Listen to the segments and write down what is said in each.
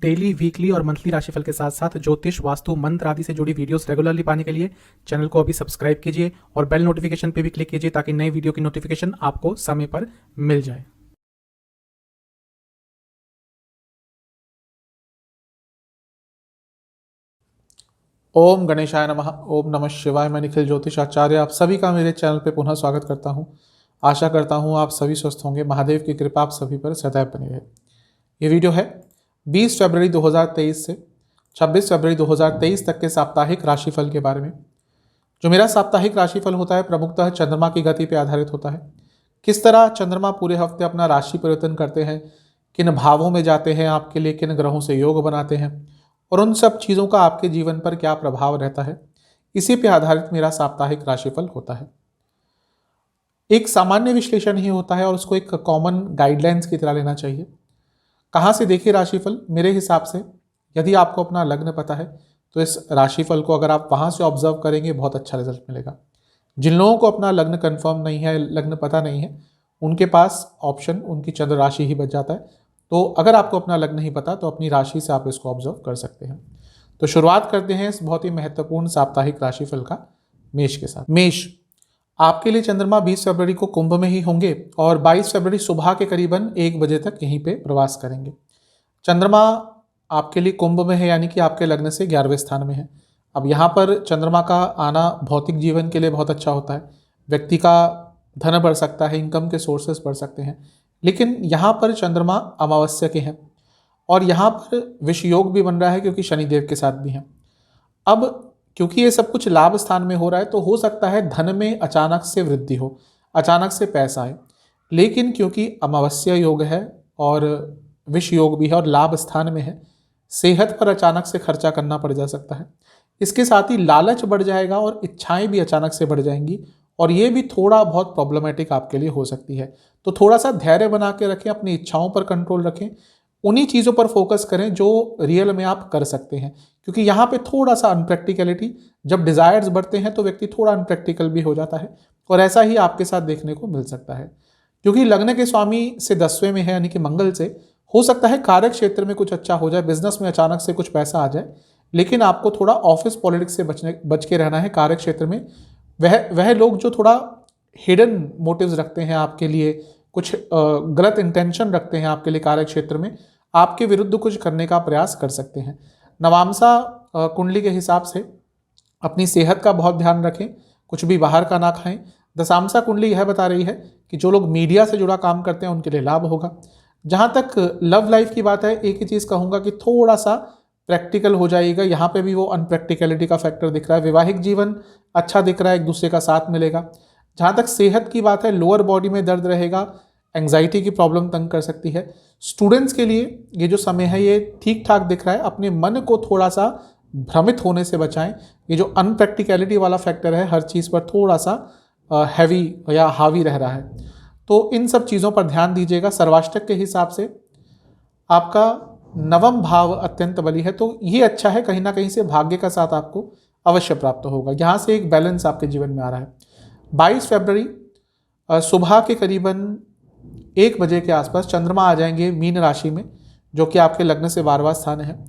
Daily, weekly और monthly राशिफल के साथ साथ ज्योतिष, वास्तु, मंत्र आदि से जुड़ी वीडियोस रेगुलरली पाने के लिए चैनल को अभी सब्सक्राइब कीजिए और बेल नोटिफिकेशन पे भी क्लिक कीजिए ताकि नई वीडियो की नोटिफिकेशन आपको समय पर मिल जाए। ओम गणेशाय नमः। ओम नमः शिवाय। मैं निखिल ज्योतिष आचार्य आप सभी का मेरे चैनल पे पुनः स्वागत करता हूं। आशा करता हूं आप सभी स्वस्थ होंगे। महादेव की कृपा आप सभी पर सदैव बनी रहे। ये वीडियो है 20 फरवरी 2023 से 26 फरवरी 2023 तक के साप्ताहिक राशिफल के बारे में। जो मेरा साप्ताहिक राशिफल होता है प्रमुखतः चंद्रमा की गति पर आधारित होता है। किस तरह चंद्रमा पूरे हफ्ते अपना राशि परिवर्तन करते हैं, किन भावों में जाते हैं, आपके लिए किन ग्रहों से योग बनाते हैं और उन सब चीज़ों का आपके जीवन पर क्या प्रभाव रहता है, इसी पे आधारित मेरा साप्ताहिक राशिफल होता है। एक सामान्य विश्लेषण ही होता है और उसको एक कॉमन गाइडलाइंस की तरह लेना चाहिए। कहाँ से देखिए राशिफल? मेरे हिसाब से यदि आपको अपना लग्न पता है तो इस राशिफल को अगर आप वहाँ से ऑब्जर्व करेंगे बहुत अच्छा रिजल्ट मिलेगा। जिन लोगों को अपना लग्न कंफर्म नहीं है, लग्न पता नहीं है, उनके पास ऑप्शन उनकी चंद्र राशि ही बच जाता है। तो अगर आपको अपना लग्न नहीं पता तो अपनी राशि से आप इसको ऑब्जर्व कर सकते हैं। तो शुरुआत करते हैं इस बहुत ही महत्वपूर्ण साप्ताहिक राशिफल का मेष के साथ। मेष, आपके लिए चंद्रमा 20 फरवरी को कुंभ में ही होंगे और 22 फरवरी सुबह के करीबन 1 बजे तक यहीं पे प्रवास करेंगे। चंद्रमा आपके लिए कुंभ में है यानी कि आपके लग्न से 11वें स्थान में है। अब यहाँ पर चंद्रमा का आना भौतिक जीवन के लिए बहुत अच्छा होता है। व्यक्ति का धन बढ़ सकता है, इनकम के सोर्सेस बढ़ सकते हैं। लेकिन यहाँ पर चंद्रमा अमावस्या के हैं और यहाँ पर विष योग भी बन रहा है क्योंकि शनिदेव के साथ भी हैं। अब क्योंकि ये सब कुछ लाभ स्थान में हो रहा है तो हो सकता है धन में अचानक से वृद्धि हो, अचानक से पैसा आए। लेकिन क्योंकि अमावस्या योग है और विष योग भी है और लाभ स्थान में है, सेहत पर अचानक से खर्चा करना पड़ जा सकता है। इसके साथ ही लालच बढ़ जाएगा और इच्छाएं भी अचानक से बढ़ जाएंगी और ये भी थोड़ा बहुत प्रॉब्लमेटिक आपके लिए हो सकती है। तो थोड़ा सा धैर्य बना के रखें, अपनी इच्छाओं पर कंट्रोल रखें, उन्हीं चीज़ों पर फोकस करें जो रियल में आप कर सकते हैं। क्योंकि यहाँ पे थोड़ा सा अनप्रैक्टिकलिटी, जब डिज़ायर्स बढ़ते हैं तो व्यक्ति थोड़ा अनप्रैक्टिकल भी हो जाता है और ऐसा ही आपके साथ देखने को मिल सकता है। क्योंकि लग्न के स्वामी से 10वें में है यानी कि मंगल से, हो सकता है कार्य क्षेत्र में कुछ अच्छा हो जाए, बिजनेस में अचानक से कुछ पैसा आ जाए। लेकिन आपको थोड़ा ऑफिस पॉलिटिक्स से बच के रहना है। कार्य क्षेत्र में वह लोग जो थोड़ा हिडन मोटिव्स रखते हैं आपके लिए, कुछ गलत इंटेंशन रखते हैं आपके लिए, कार्य क्षेत्र में आपके विरुद्ध कुछ करने का प्रयास कर सकते हैं। नवामसा कुंडली के हिसाब से अपनी सेहत का बहुत ध्यान रखें, कुछ भी बाहर का ना खाएं। दशामसा कुंडली यह बता रही है कि जो लोग मीडिया से जुड़ा काम करते हैं उनके लिए लाभ होगा। जहाँ तक लव लाइफ की बात है, एक ही चीज़ कहूँगा कि थोड़ा सा प्रैक्टिकल हो जाएगा। यहाँ पे भी वो अनप्रैक्टिकलिटी का फैक्टर दिख रहा है। वैवाहिक जीवन अच्छा दिख रहा है, एक दूसरे का साथ मिलेगा। जहाँ तक सेहत की बात है, लोअर बॉडी में दर्द रहेगा, एंग्जाइटी की प्रॉब्लम तंग कर सकती है। स्टूडेंट्स के लिए ये जो समय है ये ठीक ठाक दिख रहा है। अपने मन को थोड़ा सा भ्रमित होने से बचाएं। ये जो अनप्रैक्टिकलिटी वाला फैक्टर है हर चीज़ पर थोड़ा सा हैवी या हावी रह रहा है, तो इन सब चीज़ों पर ध्यान दीजिएगा। सर्वाष्टक के हिसाब से आपका 9वां भाव अत्यंत बली है, तो ये अच्छा है। कहीं ना कहीं से भाग्य का साथ आपको अवश्य प्राप्त होगा। यहाँ से एक बैलेंस आपके जीवन में आ रहा है। 22 फरवरी सुबह के करीबन 1 बजे के आसपास चंद्रमा आ जाएंगे मीन राशि में, जो कि आपके लग्न से 12वां स्थान है,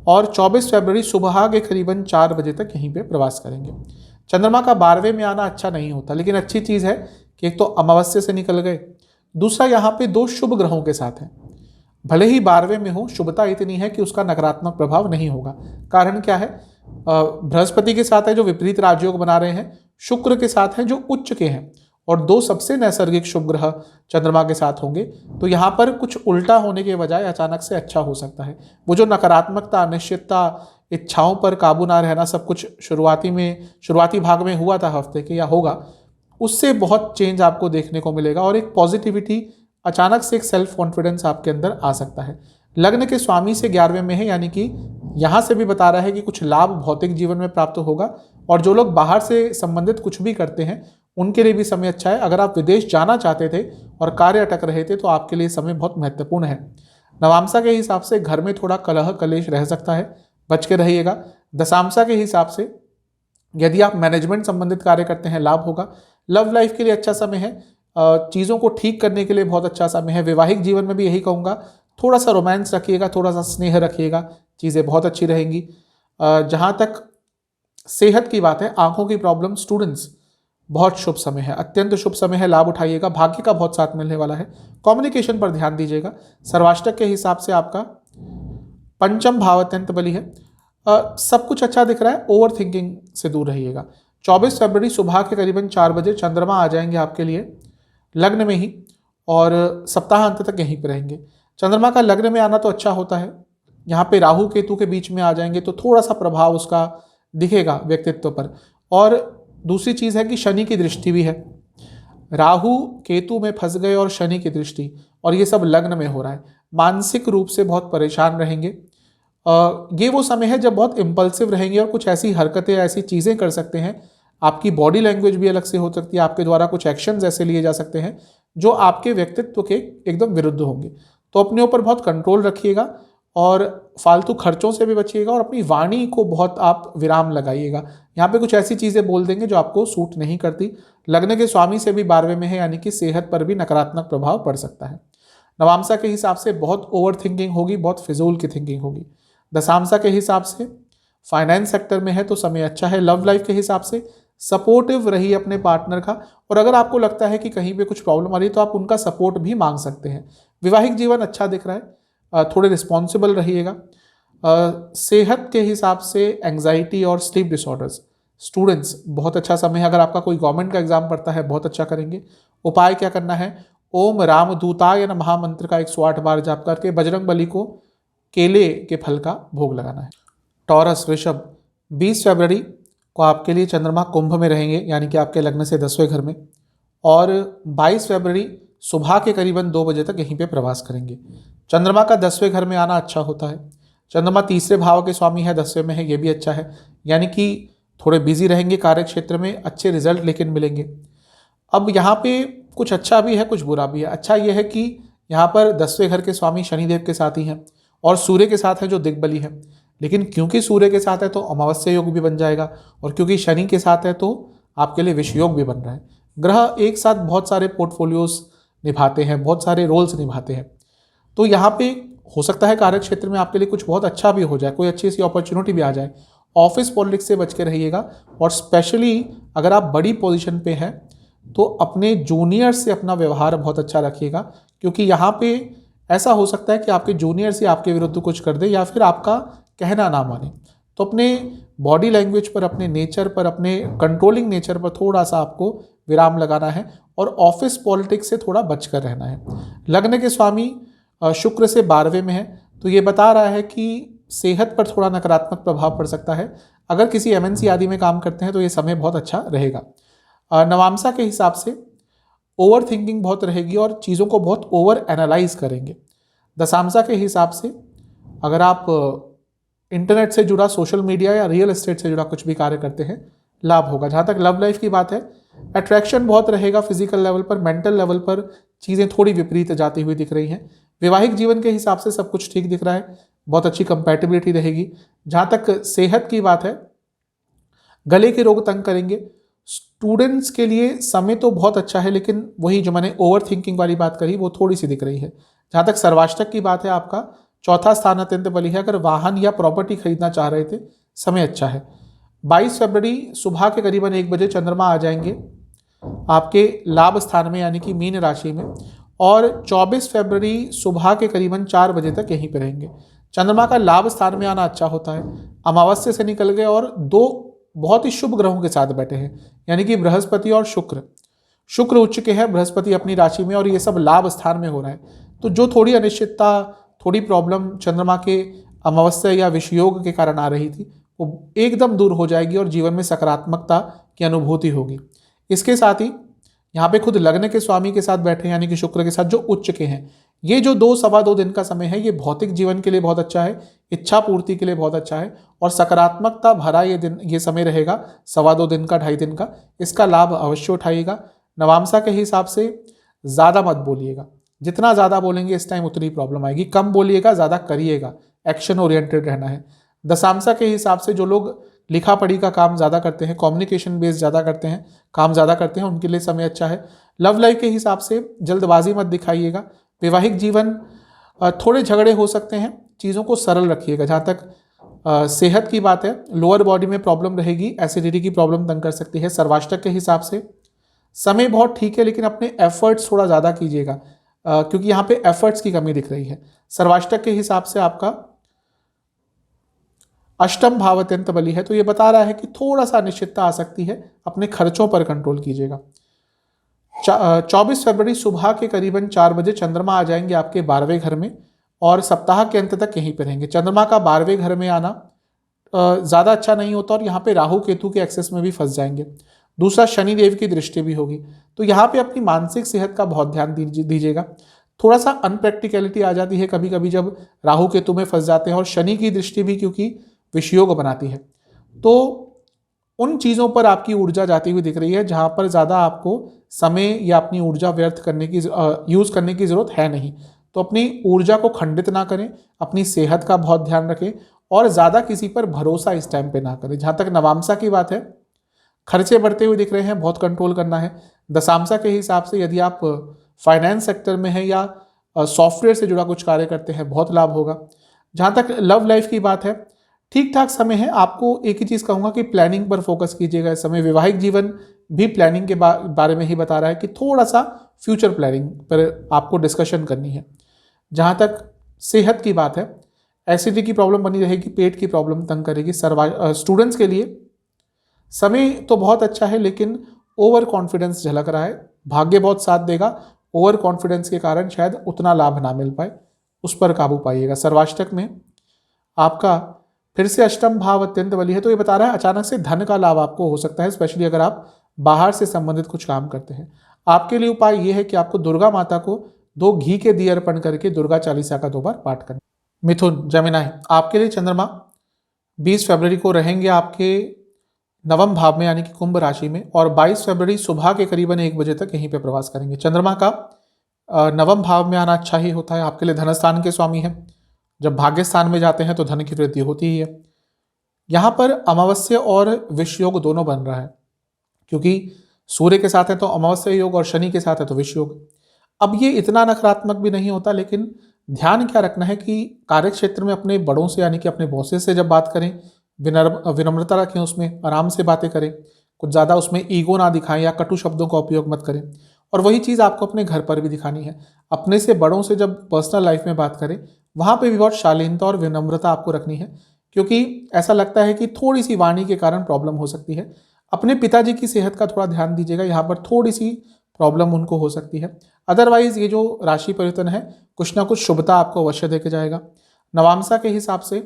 और 24 फरवरी सुबह के करीबन 4 बजे तक यहीं पे प्रवास करेंगे। चंद्रमा का 12वें में आना अच्छा नहीं होता, लेकिन अच्छी चीज़ है कि एक तो अमावस्या से निकल गए, दूसरा यहाँ पे 2 शुभ ग्रहों के साथ हैं। भले ही 12वें में हो, शुभता इतनी है कि उसका नकारात्मक प्रभाव नहीं होगा। कारण क्या है? बृहस्पति के साथ है जो विपरीत राजयोग बना रहे हैं, शुक्र के साथ हैं जो उच्च के हैं, और 2 सबसे नैसर्गिक शुभ ग्रह चंद्रमा के साथ होंगे। तो यहाँ पर कुछ उल्टा होने के बजाय अचानक से अच्छा हो सकता है। वो जो नकारात्मकता, अनिश्चितता, इच्छाओं पर काबू ना रहना, सब कुछ शुरुआती भाग में हुआ था हफ्ते के या होगा, उससे बहुत चेंज आपको देखने को मिलेगा और एक पॉजिटिविटी, अचानक से एक सेल्फ कॉन्फिडेंस आपके अंदर आ सकता है। लग्न के स्वामी से 11वें में है यानी कि यहाँ से भी बता रहा है कि कुछ लाभ भौतिक जीवन में प्राप्त होगा। और जो लोग बाहर से संबंधित कुछ भी करते हैं उनके लिए भी समय अच्छा है। अगर आप विदेश जाना चाहते थे और कार्य अटक रहे थे तो आपके लिए समय बहुत महत्वपूर्ण है। नवामसा के हिसाब से घर में थोड़ा कलह कलेश रह सकता है, बच के रहिएगा। दशामसा के हिसाब से यदि आप मैनेजमेंट संबंधित कार्य करते हैं लाभ होगा। लव लाइफ के लिए अच्छा समय है, चीज़ों को ठीक करने के लिए बहुत अच्छा समय है। वैवाहिक जीवन में भी यही कहूँगा, थोड़ा सा रोमांस रखिएगा, थोड़ा सा स्नेह रखिएगा, चीज़ें बहुत अच्छी रहेंगी। जहाँ तक सेहत की बात है, आंखों की प्रॉब्लम, स्टूडेंट्स, बहुत शुभ समय है, अत्यंत शुभ समय है, लाभ उठाइएगा, भाग्य का बहुत साथ मिलने वाला है। कम्युनिकेशन पर ध्यान दीजिएगा। सर्वाष्टक के हिसाब से आपका पंचम भाव अत्यंत बली है। सब कुछ अच्छा दिख रहा है, ओवर थिंकिंग से दूर रहिएगा। 24 फरवरी सुबह के करीबन 4 बजे चंद्रमा आ जाएंगे आपके लिए लग्न में ही, और सप्ताह अंत तक यहीं पर रहेंगे। चंद्रमा का लग्न में आना तो अच्छा होता है, यहाँ पे राहु केतु के बीच में आ जाएंगे तो थोड़ा सा प्रभाव उसका दिखेगा व्यक्तित्व पर। और दूसरी चीज़ है कि शनि की दृष्टि भी है, राहु केतु में फंस गए और शनि की दृष्टि, और ये सब लग्न में हो रहा है। मानसिक रूप से बहुत परेशान रहेंगे। ये वो समय है जब बहुत इम्पल्सिव रहेंगे और कुछ ऐसी हरकतें, ऐसी चीज़ें कर सकते हैं, आपकी बॉडी लैंग्वेज भी अलग से हो सकती है, आपके द्वारा कुछ एक्शंस ऐसे लिए जा सकते हैं जो आपके व्यक्तित्व के एकदम विरुद्ध होंगे। तो अपने ऊपर बहुत कंट्रोल रखिएगा और फालतू खर्चों से भी बचिएगा, और अपनी वाणी को बहुत आप विराम लगाइएगा। यहाँ पे कुछ ऐसी चीज़ें बोल देंगे जो आपको सूट नहीं करती। लग्न के स्वामी से भी 12वें में है, यानी कि सेहत पर भी नकारात्मक प्रभाव पड़ सकता है। नवामसा के हिसाब से बहुत ओवर थिंकिंग होगी, बहुत फिजूल की थिंकिंग होगी। दशामसा के हिसाब से फाइनेंस सेक्टर में है तो समय अच्छा है। लव लाइफ के हिसाब से सपोर्टिव रहिए अपने पार्टनर का, और अगर आपको लगता है कि कहीं पे कुछ प्रॉब्लम आ रही है तो आप उनका सपोर्ट भी मांग सकते हैं। वैवाहिक जीवन अच्छा दिख रहा है, थोड़े रिस्पॉन्सिबल रहिएगा। सेहत के हिसाब से एंग्जाइटी और स्लीप डिसऑर्डर्स, स्टूडेंट्स, बहुत अच्छा समय है। अगर आपका कोई गवर्नमेंट का एग्जाम पड़ता है, बहुत अच्छा करेंगे। उपाय क्या करना है? ओम रामदूताय नमः मंत्र का 108 बार जाप करके बजरंग बली को केले के फल का भोग लगाना है। टॉरस, वृषभ, 20 फरवरी को आपके लिए चंद्रमा कुंभ में रहेंगे, यानी कि आपके लग्न से 10वें घर में, और 22 फरवरी सुबह के करीबन 2 बजे तक यहीं पे प्रवास करेंगे। चंद्रमा का 10वें घर में आना अच्छा होता है। चंद्रमा तीसरे भाव के स्वामी है, 10वें में है, ये भी अच्छा है, यानी कि थोड़े बिजी रहेंगे कार्य क्षेत्र में, अच्छे रिजल्ट लेकिन मिलेंगे। अब यहाँ पे कुछ अच्छा भी है, कुछ बुरा भी है। अच्छा ये है कि यहाँ पर 10वें घर के स्वामी शनिदेव के साथ ही हैं और सूर्य के साथ है जो दिग्बली है, लेकिन क्योंकि सूर्य के साथ है तो अमावस्या योग भी बन जाएगा, और क्योंकि शनि के साथ है तो आपके लिए विष योग भी बन रहा है। ग्रह एक साथ बहुत सारे पोर्टफोलियोज निभाते हैं, बहुत सारे रोल्स निभाते हैं, तो यहाँ पे हो सकता है कार्य क्षेत्र में आपके लिए कुछ बहुत अच्छा भी हो जाए, कोई अच्छी सी अपॉर्चुनिटी भी आ जाए। ऑफिस पॉलिटिक्स से बच के रहिएगा, और स्पेशली अगर आप बड़ी पोजीशन पे हैं तो अपने जूनियर से अपना व्यवहार बहुत अच्छा रखिएगा, क्योंकि यहाँ पे ऐसा हो सकता है कि आपके जूनियर्स ही आपके विरुद्ध कुछ कर दे या फिर आपका कहना ना माने। तो अपने बॉडी लैंग्वेज पर, अपने नेचर पर, अपने कंट्रोलिंग नेचर पर थोड़ा सा आपको विराम लगाना है, और ऑफिस पॉलिटिक्स से थोड़ा बचकर रहना है। लग्न के स्वामी शुक्र से 12वें में है, तो ये बता रहा है कि सेहत पर थोड़ा नकारात्मक प्रभाव पड़ सकता है। अगर किसी एमएनसी आदि में काम करते हैं तो ये समय बहुत अच्छा रहेगा। नवामसा के हिसाब से ओवर थिंकिंग बहुत रहेगी और चीज़ों को बहुत ओवर एनालाइज करेंगे। दशामसा के हिसाब से अगर आप इंटरनेट से जुड़ा, सोशल मीडिया या रियल एस्टेट से जुड़ा कुछ भी कार्य करते हैं, लाभ होगा। जहाँ तक लव लाइफ की बात है, अट्रैक्शन बहुत रहेगा फिजिकल लेवल पर, मेंटल लेवल पर चीज़ें थोड़ी विपरीत जाती हुई दिख रही हैं। वैवाहिक जीवन के हिसाब से सब कुछ ठीक दिख रहा है, बहुत अच्छी कंपैटिबिलिटी रहेगी। जहाँ तक सेहत की बात है, गले के रोग तंग करेंगे। स्टूडेंट्स के लिए समय तो बहुत अच्छा है, लेकिन वही जो मैंने ओवर थिंकिंग वाली बात करी वो थोड़ी सी दिख रही है। जहाँ तक सर्वाष्टक की बात है, आपका चौथा स्थान अत्यंत बली है। अगर वाहन या प्रॉपर्टी खरीदना चाह रहे थे, समय अच्छा है। 22 फरवरी सुबह के करीबन 1 बजे चंद्रमा आ जाएंगे आपके लाभ स्थान में, यानी कि मीन राशि में, और 24 फरवरी सुबह के करीबन 4 बजे तक यहीं पर रहेंगे। चंद्रमा का लाभ स्थान में आना अच्छा होता है। अमावस्या से निकल गए और 2 बहुत ही शुभ ग्रहों के साथ बैठे हैं, यानी कि बृहस्पति और शुक्र। शुक्र उच्च के हैं, बृहस्पति अपनी राशि में, और ये सब लाभ स्थान में हो रहा है। तो जो थोड़ी अनिश्चितता, थोड़ी प्रॉब्लम चंद्रमा के अमावस्या या विषयोग के कारण आ रही थी, वो एकदम दूर हो जाएगी और जीवन में सकारात्मकता की अनुभूति होगी। इसके साथ ही यहाँ पे खुद लग्न के स्वामी के साथ बैठे, यानी कि शुक्र के साथ, जो उच्च के हैं। ये जो 2-2.25 दिन का समय है, ये भौतिक जीवन के लिए बहुत अच्छा है, इच्छा पूर्ति के लिए बहुत अच्छा है, और सकारात्मकता भरा ये समय रहेगा 2.25 दिन का, 2.5 दिन का। इसका लाभ अवश्य उठाइएगा। नवामसा के हिसाब से ज़्यादा मत बोलिएगा, जितना ज़्यादा बोलेंगे इस टाइम उतनी प्रॉब्लम आएगी। कम बोलिएगा, ज़्यादा करिएगा, एक्शन ओरिएंटेड रहना है। दशामसा के हिसाब से जो लोग लिखा पढ़ी का काम ज़्यादा करते हैं, कम्युनिकेशन बेस ज़्यादा करते हैं, काम ज़्यादा करते हैं, उनके लिए समय अच्छा है। लव लाइफ के हिसाब से जल्दबाजी मत दिखाइएगा। वैवाहिक जीवन थोड़े झगड़े हो सकते हैं, चीज़ों को सरल रखिएगा। जहाँ तक सेहत की बात है, लोअर बॉडी में प्रॉब्लम रहेगी, एसिडिटी की प्रॉब्लम तंग कर सकती है। सर्वाष्टक के हिसाब से समय बहुत ठीक है, लेकिन अपने एफर्ट्स थोड़ा ज़्यादा कीजिएगा, क्योंकि यहाँ पे एफर्ट्स की कमी दिख रही है। सर्वाष्टक के हिसाब से आपका अष्टम भाव अत्यंत बली है, तो ये बता रहा है कि थोड़ा सा अनिश्चितता आ सकती है, अपने खर्चों पर कंट्रोल कीजिएगा। 24 फरवरी सुबह के करीबन 4 बजे चंद्रमा आ जाएंगे आपके 12वें घर में और सप्ताह के अंत तक यहीं पर रहेंगे। चंद्रमा का 12वें घर में आना ज़्यादा अच्छा नहीं होता और यहाँ पे राहु केतु के एक्सेस में भी फंस जाएंगे। दूसरा, शनि देव की दृष्टि भी होगी, तो यहाँ पे अपनी मानसिक सेहत का बहुत ध्यान दीजिएगा। थोड़ा सा अनप्रैक्टिकलिटी आ जाती है कभी कभी जब राहु केतु में फंस जाते हैं, और शनि की दृष्टि भी क्योंकि विषयोग बनाती है, तो उन चीज़ों पर आपकी ऊर्जा जाती हुई दिख रही है जहाँ पर ज़्यादा आपको समय या अपनी ऊर्जा व्यर्थ करने की यूज़ करने की ज़रूरत है नहीं। तो अपनी ऊर्जा को खंडित ना करें, अपनी सेहत का बहुत ध्यान रखें और ज़्यादा किसी पर भरोसा इस टाइम पे ना करें। जहाँ तक नवामसा की बात है, खर्चे बढ़ते हुए दिख रहे हैं, बहुत कंट्रोल करना है। दशामसा के हिसाब से यदि आप फाइनेंस सेक्टर में हैं या सॉफ्टवेयर से जुड़ा कुछ कार्य करते हैं, बहुत लाभ होगा। जहाँ तक लव लाइफ की बात है, ठीक ठाक समय है। आपको एक ही चीज़ कहूँगा कि प्लानिंग पर फोकस कीजिएगा इस समय। वैवाहिक जीवन भी प्लानिंग के बारे में ही बता रहा है कि थोड़ा सा फ्यूचर प्लानिंग पर आपको डिस्कशन करनी है। जहाँ तक सेहत की बात है, एसिडिटी की प्रॉब्लम बनी रहेगी, पेट की प्रॉब्लम तंग करेगी। स्टूडेंट्स के लिए समय तो बहुत अच्छा है, लेकिन ओवर कॉन्फिडेंस झलक रहा है। भाग्य बहुत साथ देगा, ओवर कॉन्फिडेंस के कारण शायद उतना लाभ ना मिल पाए, उस पर काबू पाइएगा। सर्वाष्टक में आपका फिर से अष्टम भाव अत्यंत बली है, तो ये बता रहा है अचानक से धन का लाभ आपको हो सकता है, स्पेशली अगर आप बाहर से संबंधित कुछ काम करते हैं। आपके लिए उपाय ये है कि आपको दुर्गा माता को 2 घी के दिए अर्पण करके दुर्गा चालीसा का 2 बार पाठ करना। मिथुन, जमिनाई, आपके लिए चंद्रमा 20 फरवरी को रहेंगे आपके नवम भाव में यानी कि कुंभ राशि में, और 22 फरवरी सुबह के करीबन 1 बजे तक यहीं पे प्रवास करेंगे। चंद्रमा का नवम भाव में आना अच्छा ही होता है, आपके लिए धनस्थान के स्वामी है। जब भाग्य स्थान में जाते हैं तो धन की वृद्धि होती ही है। यहाँ पर अमावस्या और विष योग दोनों बन रहा है, क्योंकि सूर्य के साथ है तो अमावस्या योग और शनि के साथ है तो विष योग। अब ये इतना नकारात्मक भी नहीं होता, लेकिन ध्यान क्या रखना है कि कार्य क्षेत्र में अपने बड़ों से यानी कि अपने बॉसेस से जब बात करें, विनम्रता रखें, उसमें आराम से बातें करें, कुछ ज़्यादा उसमें ईगो ना दिखाएं या कटु शब्दों का उपयोग मत करें। और वही चीज़ आपको अपने घर पर भी दिखानी है। अपने से बड़ों से जब पर्सनल लाइफ में बात करें, वहाँ पे भी बहुत शालीनता और विनम्रता आपको रखनी है, क्योंकि ऐसा लगता है कि थोड़ी सी वाणी के कारण प्रॉब्लम हो सकती है। अपने पिताजी की सेहत का थोड़ा ध्यान दीजिएगा, यहाँ पर थोड़ी सी प्रॉब्लम उनको हो सकती है। अदरवाइज ये जो राशि परिवर्तन है कुछ ना कुछ शुभता आपको अवश्य देके जाएगा। नवामसा के हिसाब से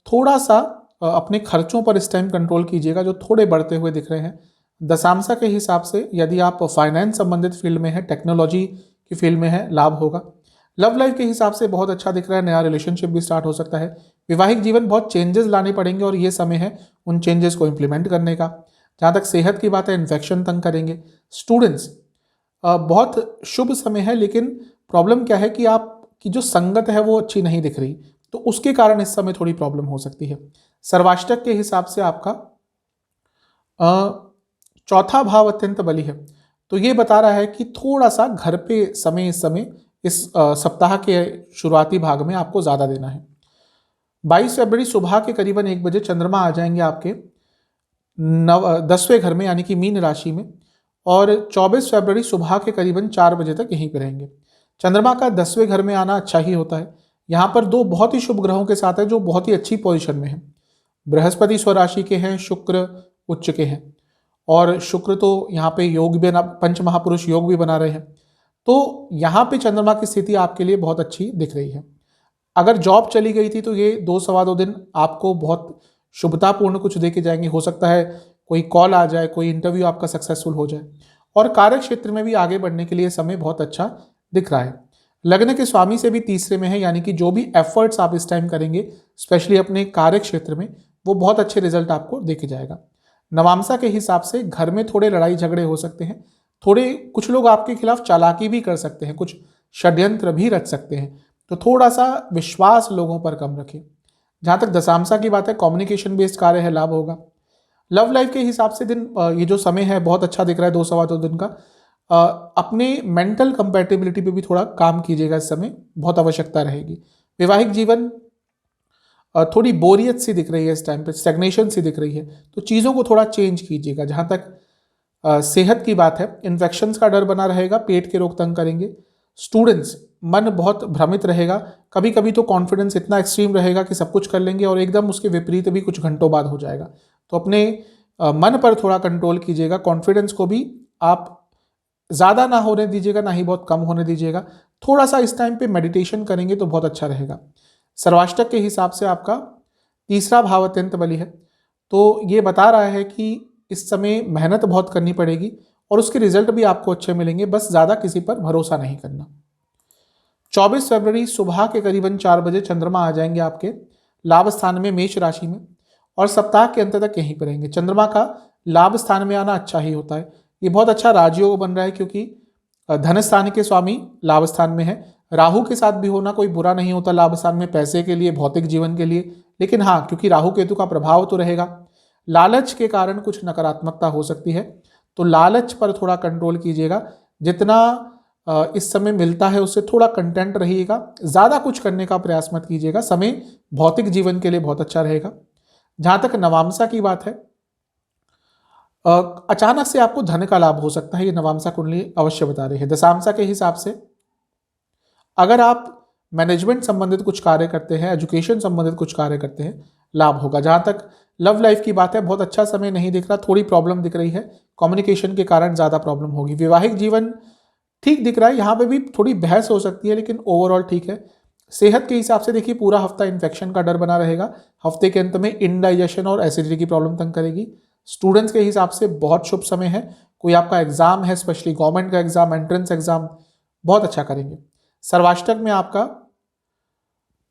थोड़ा सा अपने खर्चों पर इस टाइम कंट्रोल कीजिएगा, जो थोड़े बढ़ते हुए दिख रहे हैं। दशांशा के हिसाब से यदि आप फाइनेंस संबंधित फील्ड में है, टेक्नोलॉजी की फील्ड में है, लाभ होगा। लव लाइफ के हिसाब से बहुत अच्छा दिख रहा है, नया रिलेशनशिप भी स्टार्ट हो सकता है। वैवाहिक जीवन बहुत चेंजेस लाने पड़ेंगे और ये समय है उन चेंजेस को इम्प्लीमेंट करने का। जहाँ तक सेहत की बात है, इन्फेक्शन तंग करेंगे। स्टूडेंट्स बहुत शुभ समय है, लेकिन प्रॉब्लम क्या है कि आपकी जो संगत है वो अच्छी नहीं दिख रही, तो उसके कारण इस समय थोड़ी प्रॉब्लम हो सकती है। सर्वाष्टक के हिसाब से आपका चौथा भाव अत्यंत बली है, तो ये बता रहा है कि थोड़ा सा घर पे समय इस समय इस सप्ताह के शुरुआती भाग में आपको ज़्यादा देना है। 22 फरवरी सुबह के करीबन 1 बजे चंद्रमा आ जाएंगे आपके 10वें घर में यानी कि मीन राशि में, और 24 फरवरी सुबह के करीबन 4 बजे तक यहीं पे रहेंगे। चंद्रमा का 10वें घर में आना अच्छा ही होता है। यहाँ पर 2 बहुत ही शुभ ग्रहों के साथ है जो बहुत ही अच्छी पोजीशन में है। बृहस्पति स्वराशि के हैं, शुक्र उच्च के हैं, और शुक्र तो यहाँ पे योग भी पंच महापुरुष योग भी बना रहे हैं। तो यहाँ पे चंद्रमा की स्थिति आपके लिए बहुत अच्छी दिख रही है। अगर जॉब चली गई थी तो ये 2 सवा 2 दिन आपको बहुत शुभतापूर्ण कुछ दे के जाएंगे। हो सकता है कोई कॉल आ जाए, कोई इंटरव्यू आपका सक्सेसफुल हो जाए, और कार्य क्षेत्र में भी आगे बढ़ने के लिए समय बहुत अच्छा दिख रहा है। लग्न के स्वामी से भी तीसरे में है, यानी कि जो भी एफर्ट्स आप इस टाइम करेंगे स्पेशली अपने कार्य क्षेत्र में, वो बहुत अच्छे रिजल्ट आपको देके जाएगा। नवामसा के हिसाब से घर में थोड़े लड़ाई झगड़े हो सकते हैं, थोड़े कुछ लोग आपके खिलाफ चालाकी भी कर सकते हैं, कुछ षड्यंत्र भी रच सकते हैं, तो थोड़ा सा विश्वास लोगों पर कम रखें। जहाँ तक दशांशा की बात है, कम्युनिकेशन बेस्ड कार्य है, लाभ होगा। लव लाइफ के हिसाब से दिन ये जो समय है बहुत अच्छा दिख रहा है 2 सवा 2 दिन का। अपने मेंटल कंपैटिबिलिटी पे भी थोड़ा काम कीजिएगा, इस समय बहुत आवश्यकता रहेगी। वैवाहिक जीवन थोड़ी बोरियत सी दिख रही है इस टाइम पे, स्टैग्नेशन सी दिख रही है, तो चीज़ों को थोड़ा चेंज कीजिएगा। जहाँ तक सेहत की बात है, इन्फेक्शंस का डर बना रहेगा, पेट के रोग तंग करेंगे। स्टूडेंट्स, मन बहुत भ्रमित रहेगा, कभी कभी तो कॉन्फिडेंस इतना एक्सट्रीम रहेगा कि सब कुछ कर लेंगे और एकदम उसके विपरीत भी कुछ घंटों बाद हो जाएगा। तो अपने मन पर थोड़ा कंट्रोल कीजिएगा, कॉन्फिडेंस को भी आप ज़्यादा ना होने दीजिएगा, ना ही बहुत कम होने दीजिएगा। थोड़ा सा इस टाइम पे मेडिटेशन करेंगे तो बहुत अच्छा रहेगा। सर्वाष्टक के हिसाब से आपका तीसरा भाव अत्यंत बली है, तो ये बता रहा है कि इस समय मेहनत बहुत करनी पड़ेगी और उसके रिजल्ट भी आपको अच्छे मिलेंगे, बस ज़्यादा किसी पर भरोसा नहीं करना। 24 फरवरी सुबह के करीबन 4 बजे चंद्रमा आ जाएंगे आपके लाभ स्थान में, मेष राशि में, और सप्ताह के अंत तक यहीं पर रहेंगे। चंद्रमा का लाभ स्थान में आना अच्छा ही होता है, ये बहुत अच्छा राजयोग बन रहा है, क्योंकि धन स्थान के स्वामी लाभ स्थान में है। राहु के साथ भी होना कोई बुरा नहीं होता लाभ स्थान में, पैसे के लिए, भौतिक जीवन के लिए, लेकिन हाँ, क्योंकि राहु केतु का प्रभाव तो रहेगा, लालच के कारण कुछ नकारात्मकता हो सकती है, तो लालच पर थोड़ा कंट्रोल कीजिएगा। जितना इस समय मिलता है उससे थोड़ा कंटेंट रहिएगा, ज़्यादा कुछ करने का प्रयास मत कीजिएगा। समय भौतिक जीवन के लिए बहुत अच्छा रहेगा। जहाँ तक नवामसा की बात है, अचानक से आपको धन का लाभ हो सकता है, ये नवामसा कुंडली अवश्य बता रही है। दशामसा के हिसाब से अगर आप मैनेजमेंट संबंधित कुछ कार्य करते हैं, एजुकेशन संबंधित कुछ कार्य करते हैं, लाभ होगा। जहाँ तक लव लाइफ की बात है, बहुत अच्छा समय नहीं दिख रहा, थोड़ी प्रॉब्लम दिख रही है, कम्युनिकेशन के कारण ज़्यादा प्रॉब्लम होगी। वैवाहिक जीवन ठीक दिख रहा है, यहाँ पे भी थोड़ी बहस हो सकती है, लेकिन ओवरऑल ठीक है। सेहत के हिसाब से देखिए, पूरा हफ्ता इन्फेक्शन का डर बना रहेगा, हफ्ते के अंत में इनडाइजेशन और एसिडिटी की प्रॉब्लम तंग करेगी। स्टूडेंट्स के हिसाब से बहुत शुभ समय है, कोई आपका एग्जाम है, स्पेशली गवर्नमेंट का एग्जाम, एंट्रेंस एग्जाम, बहुत अच्छा करेंगे। सर्वाष्टक में आपका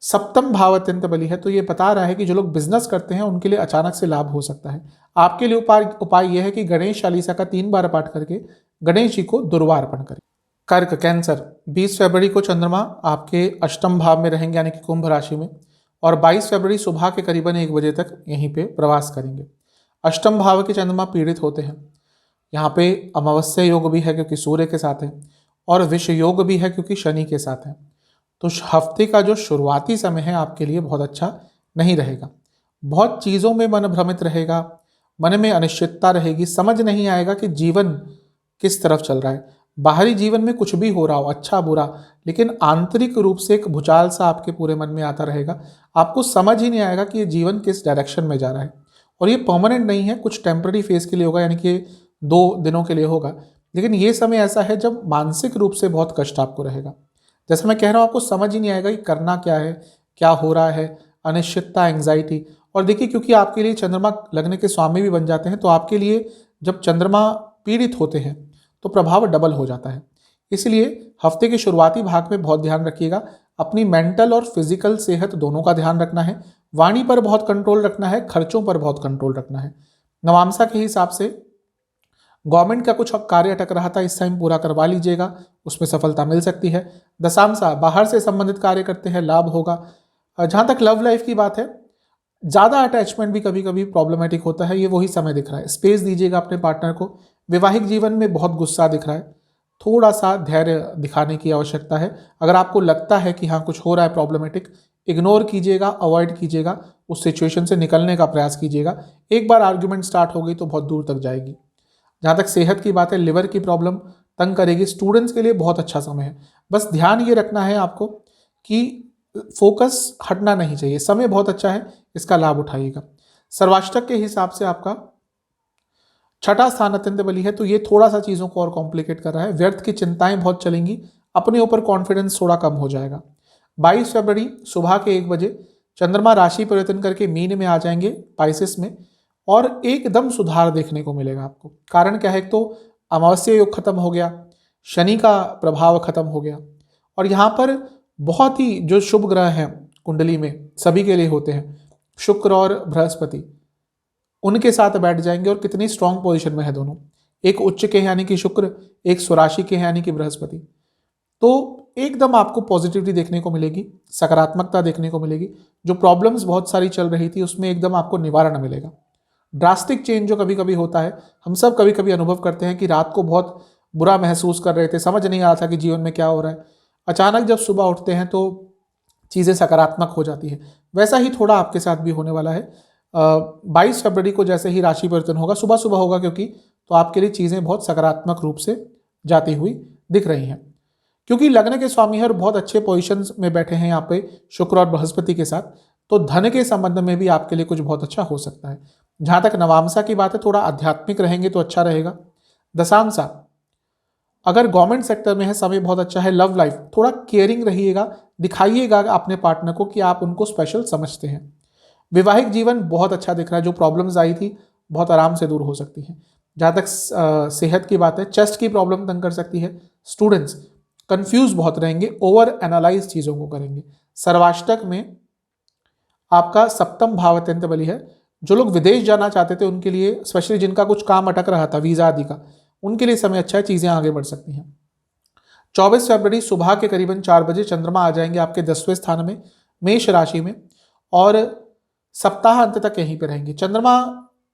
सप्तम भाव अत्यंत बली है, तो ये बता रहा है कि जो लोग बिजनेस करते हैं उनके लिए अचानक से लाभ हो सकता है। आपके लिए उपाय यह है कि गणेश चालीसा का 3 बार पाठ करके गणेश जी को दुर्वा अर्पण करें। कर्क, कैंसर, 20 फरवरी को चंद्रमा आपके अष्टम भाव में रहेंगे, यानी कि कुंभ राशि में, और 22 फरवरी सुबह के करीबन 1 बजे तक यहीं पे प्रवास करेंगे। अष्टम भाव के चंद्रमा पीड़ित होते हैं, यहाँ पे अमावस्या योग भी है क्योंकि सूर्य के साथ है, और विष योग भी है क्योंकि शनि के साथ है। तो हफ्ते का जो शुरुआती समय है आपके लिए बहुत अच्छा नहीं रहेगा। बहुत चीज़ों में मन भ्रमित रहेगा, मन में अनिश्चितता रहेगी, समझ नहीं आएगा कि जीवन किस तरफ चल रहा है। बाहरी जीवन में कुछ भी हो रहा हो, अच्छा बुरा, लेकिन आंतरिक रूप से एक भूचाल सा आपके पूरे मन में आता रहेगा। आपको समझ ही नहीं आएगा कि ये जीवन किस डायरेक्शन में जा रहा है, और ये परमानेंट नहीं है, कुछ टेम्पररी फेज के लिए होगा, यानी कि 2 दिनों के लिए होगा। लेकिन ये समय ऐसा है जब मानसिक रूप से बहुत कष्ट आपको रहेगा। जैसे मैं कह रहा हूँ, आपको समझ ही नहीं आएगा कि करना क्या है, क्या हो रहा है, अनिश्चितता, एंग्जाइटी। और देखिए, क्योंकि आपके लिए चंद्रमा लगने के स्वामी भी बन जाते हैं, तो आपके लिए जब चंद्रमा पीड़ित होते हैं तो प्रभाव डबल हो जाता है। इसलिए हफ्ते के शुरुआती भाग में बहुत ध्यान रखिएगा। अपनी मेंटल और फिजिकल सेहत दोनों का ध्यान रखना है, वाणी पर बहुत कंट्रोल रखना है, खर्चों पर बहुत कंट्रोल रखना है। नवामसा के हिसाब से गवर्नमेंट का कुछ कार्य अटक रहा था, इस टाइम पूरा करवा लीजिएगा, उसमें सफलता मिल सकती है। दशामसा बाहर से संबंधित कार्य करते हैं, लाभ होगा। जहाँ तक लव लाइफ की बात है, ज़्यादा अटैचमेंट भी कभी कभी प्रॉब्लमेटिक होता है, ये वही समय दिख रहा है, स्पेस दीजिएगा अपने पार्टनर को। वैवाहिक जीवन में बहुत गुस्सा दिख रहा है, थोड़ा सा धैर्य दिखाने की आवश्यकता है। अगर आपको लगता है कि हाँ कुछ हो रहा है प्रॉब्लमेटिक, इग्नोर कीजिएगा, अवॉइड कीजिएगा, उस सिचुएशन से निकलने का प्रयास कीजिएगा। एक बार आर्ग्यूमेंट स्टार्ट हो गई तो बहुत दूर तक जाएगी। जहाँ तक सेहत की बात है, लिवर की प्रॉब्लम तंग करेगी। स्टूडेंट्स के लिए बहुत अच्छा समय है, बस ध्यान ये रखना है आपको कि फोकस हटना नहीं चाहिए। समय बहुत अच्छा है, इसका लाभ उठाइएगा। सर्वाष्टक के हिसाब से आपका छठा स्थान अत्यंत बली है, तो ये थोड़ा सा चीज़ों को और कॉम्प्लिकेट कर रहा है। व्यर्थ की चिंताएं बहुत चलेंगी, अपने ऊपर कॉन्फिडेंस थोड़ा कम हो जाएगा। 22 फरवरी सुबह के 1 बजे चंद्रमा राशि परिवर्तन करके मीन में आ जाएंगे, पाइसेस में, और एकदम सुधार देखने को मिलेगा आपको। कारण क्या है, एक तो अमावस्या योग खत्म हो गया, शनि का प्रभाव खत्म हो गया, और यहाँ पर बहुत ही जो शुभ ग्रह हैं कुंडली में सभी के लिए होते हैं, शुक्र और बृहस्पति, उनके साथ बैठ जाएंगे। और कितनी स्ट्रांग पोजीशन में है दोनों, एक उच्च के हैं यानी कि शुक्र, एक स्वराशि के हैं यानी कि बृहस्पति। तो एकदम आपको पॉजिटिविटी देखने को मिलेगी, सकारात्मकता देखने को मिलेगी। जो प्रॉब्लम्स बहुत सारी चल रही थी उसमें एकदम आपको निवारण मिलेगा। ड्रास्टिक चेंज जो कभी कभी होता है, हम सब कभी कभी अनुभव करते हैं कि रात को बहुत बुरा महसूस कर रहे थे, समझ नहीं आ रहा था कि जीवन में क्या हो रहा है। अचानक जब सुबह उठते हैं तो चीज़ें सकारात्मक हो जाती है। वैसा ही थोड़ा आपके साथ भी होने वाला है। 22 फरवरी को जैसे ही राशि परिवर्तन होगा, सुबह सुबह होगा क्योंकि, तो आपके लिए चीज़ें बहुत सकारात्मक रूप से जाती हुई दिख रही हैं। क्योंकि लग्न के स्वामी है और बहुत अच्छे पोजीशंस में बैठे हैं यहाँ पे शुक्र और बृहस्पति के साथ, तो धन के संबंध में भी आपके लिए कुछ बहुत अच्छा हो सकता है। जहाँ तक नवामसा की बात है, थोड़ा आध्यात्मिक रहेंगे तो अच्छा रहेगा। दशांशा, अगर गवर्नमेंट सेक्टर में है, समय बहुत अच्छा है। लव लाइफ, थोड़ा केयरिंग रहिएगा, दिखाइएगा अपने पार्टनर को कि आप उनको स्पेशल समझते हैं। वैवाहिक जीवन बहुत अच्छा दिख रहा है, जो प्रॉब्लम्स आई थी बहुत आराम से दूर हो सकती हैं। जहाँ तक सेहत की बात है, चेस्ट की प्रॉब्लम तंग कर सकती है। स्टूडेंट्स कंफ्यूज बहुत रहेंगे, ओवर एनालाइज चीज़ों को करेंगे। सर्वाष्टक में आपका सप्तम भाव अत्यंत बली है। जो लोग विदेश जाना चाहते थे उनके लिए, स्पेशली जिनका कुछ काम अटक रहा था वीज़ा आदि का, उनके लिए समय अच्छा है, चीज़ें आगे बढ़ सकती हैं। 24 फरवरी सुबह के करीबन 4 बजे चंद्रमा आ जाएंगे आपके 10वें स्थान में, मेष राशि में, और सप्ताह अंत तक यहीं पे रहेंगे। चंद्रमा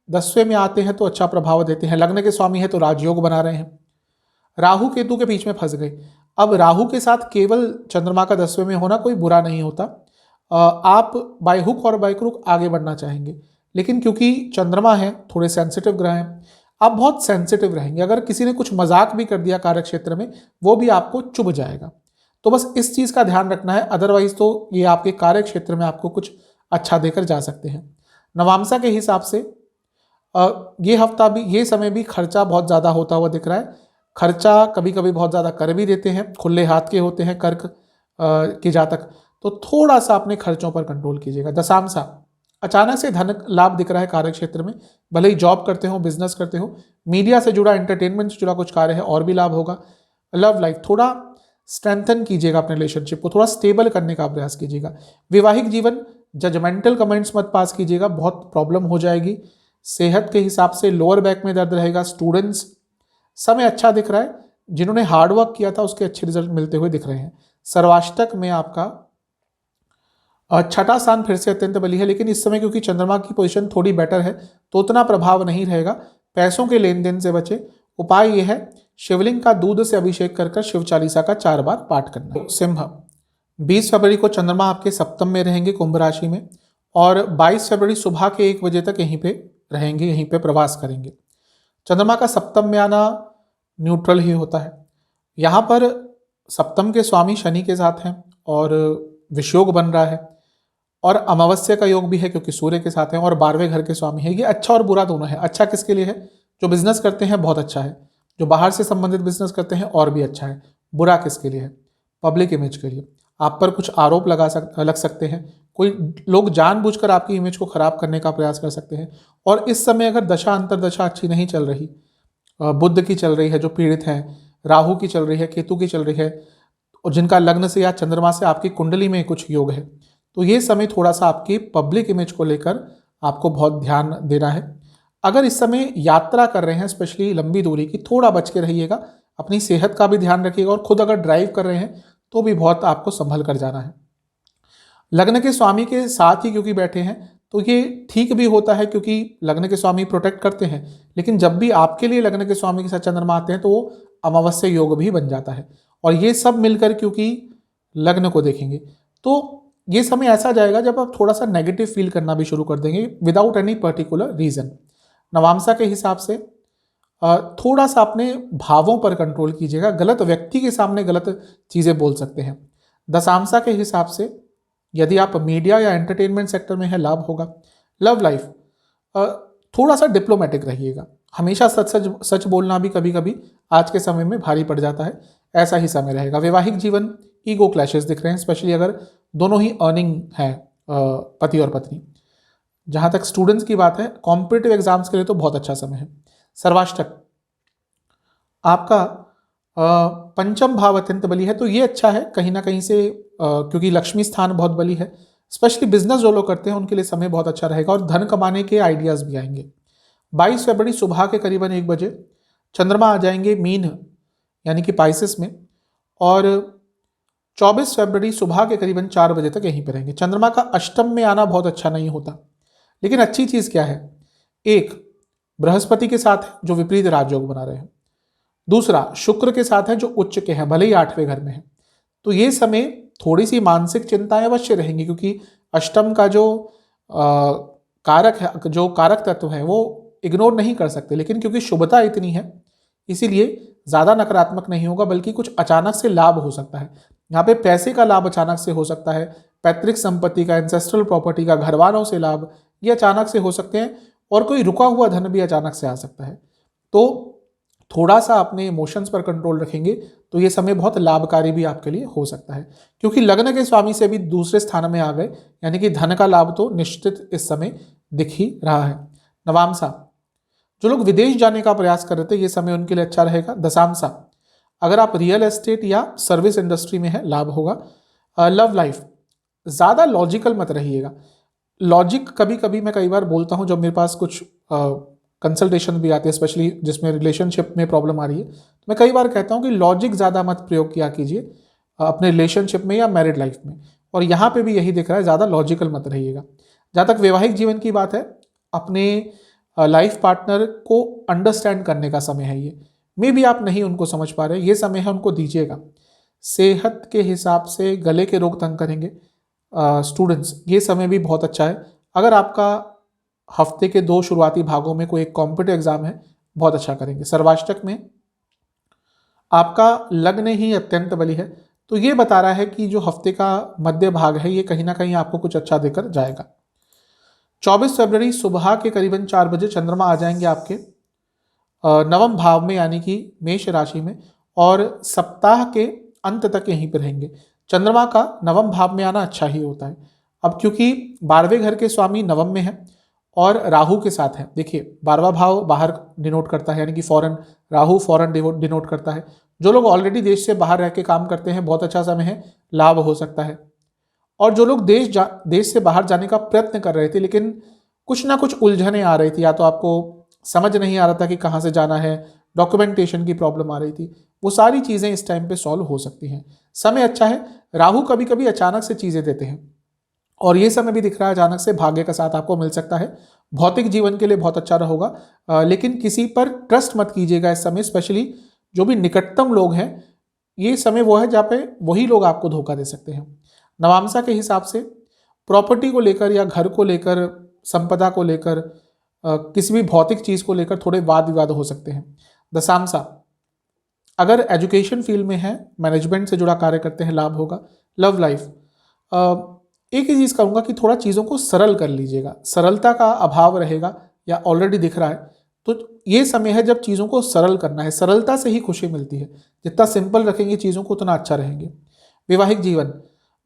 10वें में आते हैं तो अच्छा प्रभाव देते हैं। लग्न के स्वामी है तो राजयोग बना रहे हैं। राहु केतु के बीच में फंस गए। अब राहु के साथ केवल चंद्रमा का 10वें में होना कोई बुरा नहीं होता। आप बाय हुक और बाय क्रुक आगे बढ़ना चाहेंगे, लेकिन क्योंकि चंद्रमा है, थोड़े सेंसिटिव ग्रह हैं, आप बहुत सेंसिटिव रहेंगे। अगर किसी ने कुछ मजाक भी कर दिया कार्य क्षेत्र में, वो भी आपको चुभ जाएगा। तो बस इस चीज़ का ध्यान रखना है। अदरवाइज तो ये आपके कार्य क्षेत्र में आपको कुछ अच्छा देकर जा सकते हैं। नवामसा के हिसाब से ये हफ्ता भी, ये समय भी खर्चा बहुत ज़्यादा होता हुआ दिख रहा है। खर्चा कभी कभी बहुत ज़्यादा कर भी देते हैं, खुले हाथ के होते हैं कर्क की जातक, तो थोड़ा सा अपने खर्चों पर कंट्रोल कीजिएगा। दशांशा, अचानक से धन लाभ दिख रहा है कार्य क्षेत्र में, भले ही जॉब करते हो, बिजनेस करते हो, मीडिया से जुड़ा, एंटरटेनमेंट से जुड़ा कुछ कार्य है और भी लाभ होगा। लव लाइफ, थोड़ा स्ट्रेंथन कीजिएगा अपने रिलेशनशिप को, थोड़ा स्टेबल करने का प्रयास कीजिएगा। वैवाहिक जीवन, जजमेंटल कमेंट्स मत पास कीजिएगा, बहुत प्रॉब्लम हो जाएगी। सेहत के हिसाब से लोअर बैक में दर्द रहेगा। स्टूडेंट्स, समय अच्छा दिख रहा है, जिन्होंने हार्डवर्क किया था उसके अच्छे रिजल्ट मिलते हुए दिख रहे हैं। सर्वाष्टक में आपका छठा स्थान फिर से अत्यंत बली है, लेकिन इस समय क्योंकि चंद्रमा की पोजीशन थोड़ी बेटर है तो उतना प्रभाव नहीं रहेगा। पैसों के लेन देन से बचे। उपाय यह है, शिवलिंग का दूध से अभिषेक कर शिव चालीसा का 4 बार पाठ करना। सिंह, 20 फरवरी को चंद्रमा आपके सप्तम में रहेंगे कुंभ राशि में, और 22 फरवरी सुबह के 1 बजे तक यहीं पे रहेंगे, यहीं पे प्रवास करेंगे। चंद्रमा का सप्तम में आना न्यूट्रल ही होता है। यहाँ पर सप्तम के स्वामी शनि के साथ हैं और विषयोग बन रहा है, और अमावस्या का योग भी है क्योंकि सूर्य के साथ हैं, और 12वें घर के स्वामी है। ये अच्छा और बुरा दोनों है। अच्छा किसके लिए है? जो बिजनेस करते हैं बहुत अच्छा है, जो बाहर से संबंधित बिजनेस करते हैं और भी अच्छा है। बुरा किसके लिए है? पब्लिक इमेज के लिए। आप पर कुछ आरोप लग सकते हैं, कोई लोग जानबूझकर आपकी इमेज को खराब करने का प्रयास कर सकते हैं। और इस समय अगर दशा अंतरदशा अच्छी नहीं चल रही, बुध की चल रही है जो पीड़ित हैं, राहु की चल रही है, केतु की चल रही है, और जिनका लग्न से या चंद्रमा से आपकी कुंडली में कुछ योग है, तो ये समय थोड़ा सा आपकी पब्लिक इमेज को लेकर आपको बहुत ध्यान देना है। अगर इस समय यात्रा कर रहे हैं, स्पेशली लंबी दूरी की, थोड़ा बच के रहिएगा। अपनी सेहत का भी ध्यान रखिएगा, और खुद अगर ड्राइव कर रहे हैं तो भी बहुत आपको संभल कर जाना है। लग्न के स्वामी के साथ ही क्योंकि बैठे हैं तो ये ठीक भी होता है, क्योंकि लग्न के स्वामी प्रोटेक्ट करते हैं। लेकिन जब भी आपके लिए लग्न के स्वामी के साथ चंद्रमा आते हैं तो वो अमावस्या योग भी बन जाता है, और ये सब मिलकर क्योंकि लग्न को देखेंगे, तो ये समय ऐसा जाएगा जब आप थोड़ा सा नेगेटिव फील करना भी शुरू कर देंगे विदाउट एनी पर्टिकुलर रीजन। नवामसा के हिसाब से थोड़ा सा अपने भावों पर कंट्रोल कीजिएगा, गलत व्यक्ति के सामने गलत चीज़ें बोल सकते हैं। दशांशा के हिसाब से यदि आप मीडिया या एंटरटेनमेंट सेक्टर में है, लाभ होगा। लव लाइफ, थोड़ा सा डिप्लोमेटिक रहिएगा। हमेशा सच बोलना भी कभी कभी आज के समय में भारी पड़ जाता है, ऐसा ही समय रहेगा। वैवाहिक जीवन, ईगो क्लैशेस दिख रहे हैं, स्पेशली अगर दोनों ही अर्निंग है, पति और पत्नी। जहाँ तक स्टूडेंट्स की बात है, कॉम्पिटिटिव एग्जाम्स के लिए तो बहुत अच्छा समय है। सर्वाष्टक, आपका पंचम भाव अत्यंत बली है, तो ये अच्छा है कहीं ना कहीं से, क्योंकि लक्ष्मी स्थान बहुत बली है। स्पेशली बिजनेस जो लोग करते हैं उनके लिए समय बहुत अच्छा रहेगा, और धन कमाने के आइडियाज भी आएंगे। 22 फरवरी सुबह के करीबन 1 बजे चंद्रमा आ जाएंगे मीन यानी कि पाइसेस में, और 24 फरवरी सुबह के करीबन 4 बजे तक यहीं पर रहेंगे। चंद्रमा का अष्टम में आना बहुत अच्छा नहीं होता, लेकिन अच्छी चीज़ क्या है, एक बृहस्पति के साथ जो विपरीत राजयोग बना रहे हैं, दूसरा, शुक्र के साथ है जो उच्च के हैं, भले ही 8वें घर में है, तो ये समय थोड़ी सी मानसिक चिंताएं अवश्य रहेंगी, क्योंकि अष्टम का जो कारक है, जो कारक तत्व है, वो इग्नोर नहीं कर सकते, लेकिन क्योंकि शुभता इतनी है इसीलिए ज़्यादा नकारात्मक नहीं होगा, बल्कि कुछ अचानक से लाभ हो सकता है। यहाँ पे पैसे का लाभ अचानक से हो सकता है, पैतृक संपत्ति का, एंसेस्ट्रल प्रॉपर्टी का, घर वालों से लाभ, ये अचानक से हो सकते हैं, और कोई रुका हुआ धन भी अचानक से आ सकता है। तो थोड़ा सा अपने इमोशंस पर कंट्रोल रखेंगे तो ये समय बहुत लाभकारी भी आपके लिए हो सकता है, क्योंकि लग्न के स्वामी से भी दूसरे स्थान में आ गए, यानी कि धन का लाभ तो निश्चित इस समय दिख ही रहा है। नवामसा, जो लोग विदेश जाने का प्रयास कर रहे थे, ये समय उनके लिए अच्छा रहेगा। दशांशा, अगर आप रियल एस्टेट या सर्विस इंडस्ट्री में है, लाभ होगा। लव लाइफ, ज़्यादा लॉजिकल मत रहिएगा। लॉजिक कभी कभी मैं कई बार बोलता हूँ, जब मेरे पास कुछ कंसल्टेशन भी आते हैं, स्पेशली जिसमें रिलेशनशिप में प्रॉब्लम आ रही है, तो मैं कई बार कहता हूँ कि लॉजिक ज़्यादा मत प्रयोग किया कीजिए अपने रिलेशनशिप में या मैरिड लाइफ में, और यहाँ पे भी यही दिख रहा है, ज़्यादा लॉजिकल मत रहिएगा। जहाँ तक वैवाहिक जीवन की बात है, अपने लाइफ पार्टनर को अंडरस्टैंड करने का समय है ये, मे भी आप नहीं उनको समझ पा रहे, ये समय है उनको दीजिएगा। सेहत के हिसाब से गले के रोग तंग करेंगे स्टूडेंट्स, ये समय भी बहुत अच्छा है। अगर आपका हफ्ते के 2 शुरुआती भागों में कोई एक कॉम्पिटिटिव एग्जाम है, बहुत अच्छा करेंगे। सर्वाष्टक में आपका लग्न ही अत्यंत बली है, तो ये बता रहा है कि जो हफ्ते का मध्य भाग है ये कहीं ना कहीं आपको कुछ अच्छा देकर जाएगा। 24 फरवरी सुबह के करीबन 4 बजे चंद्रमा आ जाएंगे आपके नवम भाव में, यानी कि मेष राशि में, और सप्ताह के अंत तक यहीं पर रहेंगे। चंद्रमा का नवम भाव में आना अच्छा ही होता है। अब क्योंकि 12वें घर के स्वामी नवम में है और राहु के साथ है, देखिए 12वां भाव बाहर डिनोट करता है, यानी कि फॉरेन, राहु फॉरेन डिनोट करता है। जो लोग ऑलरेडी देश से बाहर रह के काम करते हैं, बहुत अच्छा समय है, लाभ हो सकता है। और जो लोग देश से बाहर जाने का प्रयत्न कर रहे थे, लेकिन कुछ ना कुछ उलझने आ रही थी, या तो आपको समझ नहीं आ रहा था कि कहाँ से जाना है, डॉक्यूमेंटेशन की प्रॉब्लम आ रही थी, वो सारी चीज़ें इस टाइम पे सॉल्व हो सकती हैं। समय अच्छा है। राहु कभी कभी अचानक से चीज़ें देते हैं, और ये समय भी दिख रहा है अचानक से भाग्य का साथ आपको मिल सकता है। भौतिक जीवन के लिए बहुत अच्छा रहेगा, लेकिन किसी पर ट्रस्ट मत कीजिएगा इस समय, स्पेशली जो भी निकटतम लोग हैं, ये समय वो है जहाँ पे वही लोग आपको धोखा दे सकते हैं। नवामसा के हिसाब से प्रॉपर्टी को लेकर या घर को लेकर, संपदा को लेकर, किसी भी भौतिक चीज़ को लेकर थोड़े वाद विवाद हो सकते हैं। दशामसा, अगर एजुकेशन फील्ड में है, मैनेजमेंट से जुड़ा कार्य करते हैं, लाभ होगा। लव लाइफ, एक ही चीज़ कहूँगा कि थोड़ा चीज़ों को सरल कर लीजिएगा, सरलता का अभाव रहेगा या ऑलरेडी दिख रहा है, तो ये समय है जब चीज़ों को सरल करना है। सरलता से ही खुशी मिलती है, जितना सिंपल रखेंगे चीज़ों को उतना अच्छा रहेंगे। वैवाहिक जीवन,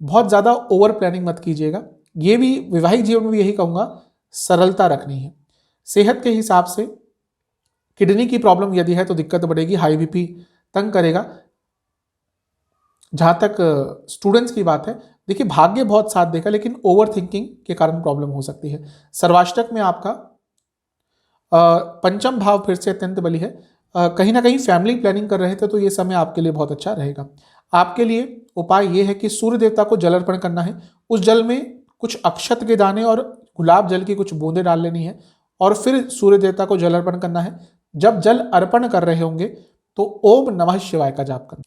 बहुत ज़्यादा ओवर प्लानिंग मत कीजिएगा, ये भी वैवाहिक जीवन में भी यही कहूँगा, सरलता रखनी है। सेहत के हिसाब से किडनी की प्रॉब्लम यदि है तो दिक्कत बढ़ेगी, हाई बीपी तंग करेगा। जहाँ तक स्टूडेंट्स की बात है, देखिए भाग्य बहुत साथ देगा, लेकिन ओवर थिंकिंग के कारण प्रॉब्लम हो सकती है। सर्वाष्टक में आपका पंचम भाव फिर से अत्यंत बली है, कहीं ना कहीं फैमिली प्लानिंग कर रहे थे, तो ये समय आपके लिए बहुत अच्छा रहेगा। आपके लिए उपाय ये है कि सूर्य देवता को जल अर्पण करना है, उस जल में कुछ अक्षत के दाने और गुलाब जल की कुछ बूंदें डाल लेनी है, और फिर सूर्य देवता को जल अर्पण करना है। जब जल अर्पण कर रहे होंगे तो ओम नमः शिवाय का जाप करना।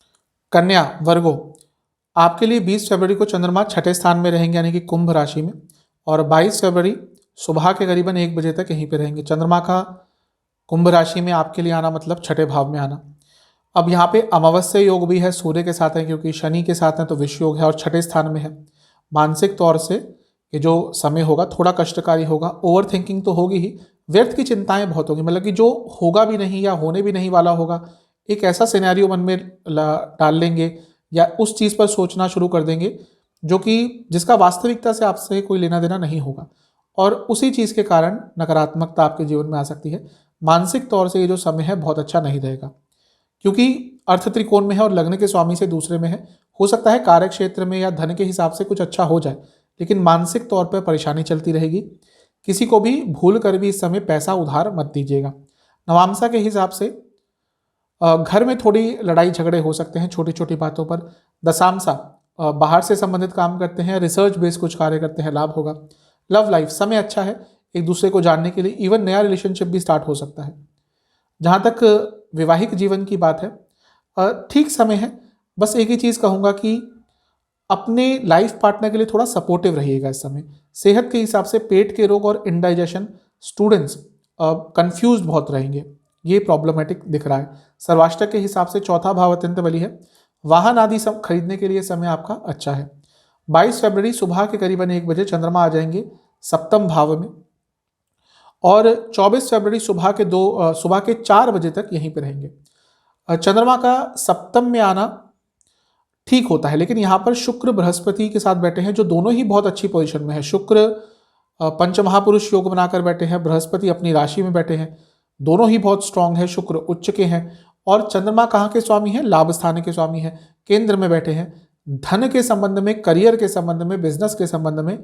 कन्या वर्गो, आपके लिए 20 फरवरी को चंद्रमा 6ठे स्थान में रहेंगे, यानी कि कुंभ राशि में, और 22 फरवरी सुबह के करीबन 1 बजे तक यहीं पे रहेंगे। चंद्रमा का कुंभ राशि में आपके लिए आना मतलब 6ठे भाव में आना। अब यहाँ पे अमावस्या योग भी है, सूर्य के साथ है, क्योंकि शनि के साथ है तो विष योग है, और 6ठे स्थान में है। मानसिक तौर से ये जो समय होगा थोड़ा कष्टकारी होगा, ओवर थिंकिंग तो होगी ही, व्यर्थ की चिंताएं बहुत होगी, मतलब कि जो होगा भी नहीं या होने भी नहीं वाला होगा, एक ऐसा सिनेरियो मन में डाल लेंगे या उस चीज़ पर सोचना शुरू कर देंगे जो कि जिसका वास्तविकता से आपसे कोई लेना देना नहीं होगा, और उसी चीज़ के कारण नकारात्मकता आपके जीवन में आ सकती है। मानसिक तौर से ये जो समय है बहुत अच्छा नहीं रहेगा, क्योंकि अर्थ त्रिकोण में है और लग्न के स्वामी से दूसरे में है। हो सकता है कार्य क्षेत्र में या धन के हिसाब से कुछ अच्छा हो जाए, लेकिन मानसिक तौर पर परेशानी चलती रहेगी। किसी को भी भूल कर भी इस समय पैसा उधार मत दीजिएगा। नवामसा के हिसाब से घर में थोड़ी लड़ाई झगड़े हो सकते हैं छोटी छोटी बातों पर। दशामसा, बाहर से संबंधित काम करते हैं, रिसर्च बेस्ड कुछ कार्य करते हैं, लाभ होगा। लव लाइफ, समय अच्छा है एक दूसरे को जानने के लिए, इवन नया रिलेशनशिप भी स्टार्ट हो सकता है। जहाँ तक वैवाहिक जीवन की बात है, ठीक समय है। बस एक ही चीज़ कहूँगा कि अपने लाइफ पार्टनर के लिए थोड़ा सपोर्टिव रहिएगा इस समय। सेहत के हिसाब से पेट के रोग और इंडाइजेशन, स्टूडेंट्स कंफ्यूज बहुत रहेंगे, ये प्रॉब्लमेटिक दिख रहा है। सर्वाष्टक के हिसाब से चौथा भाव अत्यंत बली है। वाहन आदि सब खरीदने के लिए समय आपका अच्छा है। 22 फरवरी सुबह के करीबन 1 बजे चंद्रमा आ जाएंगे सप्तम भाव में, और 24 फरवरी सुबह के 4 बजे तक यहीं पर रहेंगे। चंद्रमा का सप्तम में आना ठीक होता है, लेकिन यहाँ पर शुक्र बृहस्पति के साथ बैठे हैं, जो दोनों ही बहुत अच्छी पोजीशन में है। शुक्र पंचमहापुरुष योग बनाकर बैठे हैं, बृहस्पति अपनी राशि में बैठे हैं, दोनों ही बहुत स्ट्रांग है। शुक्र उच्च के हैं और चंद्रमा कहाँ के स्वामी हैं? लाभ स्थान के स्वामी हैं, केंद्र में बैठे हैं। धन के संबंध में, करियर के संबंध में, बिजनेस के संबंध में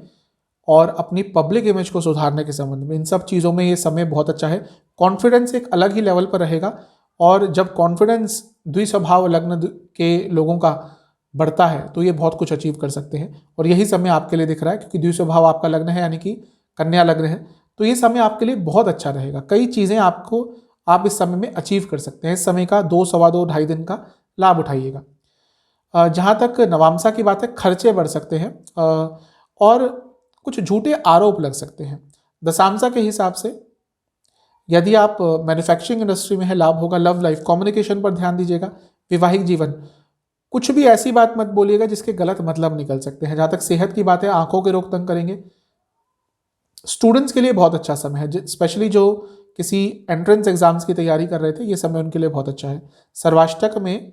और अपनी पब्लिक इमेज को सुधारने के संबंध में, इन सब चीज़ों में ये समय बहुत अच्छा है। कॉन्फिडेंस एक अलग ही लेवल पर रहेगा, और जब कॉन्फिडेंस द्विस्वभाव लग्न के लोगों का बढ़ता है तो ये बहुत कुछ अचीव कर सकते हैं, और यही समय आपके लिए दिख रहा है, क्योंकि द्विस्वभाव आपका लग्न है, यानी कि कन्या लग्न है, तो ये समय आपके लिए बहुत अच्छा रहेगा। कई चीज़ें आप इस समय में अचीव कर सकते हैं। इस समय का 2, सवा 2, ढाई दिन का लाभ उठाइएगा। जहाँ तक नवामसा की बात है, खर्चे बढ़ सकते हैं और कुछ झूठे आरोप लग सकते हैं। दशांशा के हिसाब से यदि आप मैन्युफैक्चरिंग इंडस्ट्री में है, लाभ होगा। लव लाइफ, कम्युनिकेशन पर ध्यान दीजिएगा। वैवाहिक जीवन, कुछ भी ऐसी बात मत बोलिएगा जिसके गलत मतलब निकल सकते हैं। जहाँ तक सेहत की बात है, आंखों के रोग तंग करेंगे। स्टूडेंट्स के लिए बहुत अच्छा समय है, स्पेशली जो किसी एंट्रेंस एग्जाम्स की तैयारी कर रहे थे, ये समय उनके लिए बहुत अच्छा है। सर्वाष्टक में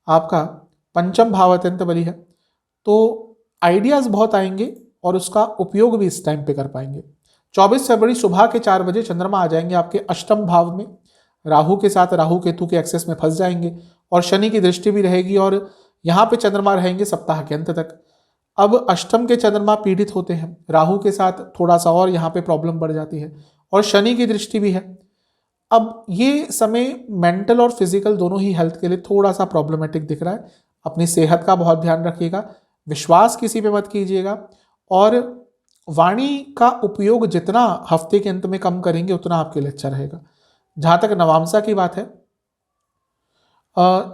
आपका पंचम भाव अत्यंत बली है, तो आइडियाज़ बहुत आएंगे और उसका उपयोग भी इस टाइम पे कर पाएंगे। 24 फरवरी सुबह के 4 बजे चंद्रमा आ जाएंगे आपके अष्टम भाव में, राहु के साथ, राहु केतु के एक्सेस में फंस जाएंगे, और शनि की दृष्टि भी रहेगी, और यहाँ पे चंद्रमा रहेंगे सप्ताह के अंत तक। अब अष्टम के चंद्रमा पीड़ित होते हैं, राहु के साथ थोड़ा सा और यहाँ पे प्रॉब्लम बढ़ जाती है, और शनि की दृष्टि भी है। अब ये समय मेंटल और फिजिकल दोनों ही हेल्थ के लिए थोड़ा सा प्रॉब्लमेटिक दिख रहा है। अपनी सेहत का बहुत ध्यान रखिएगा, विश्वास किसी पे मत कीजिएगा, और वाणी का उपयोग जितना हफ्ते के अंत में कम करेंगे उतना आपके लिए अच्छा रहेगा। जहाँ तक नवामसा की बात है,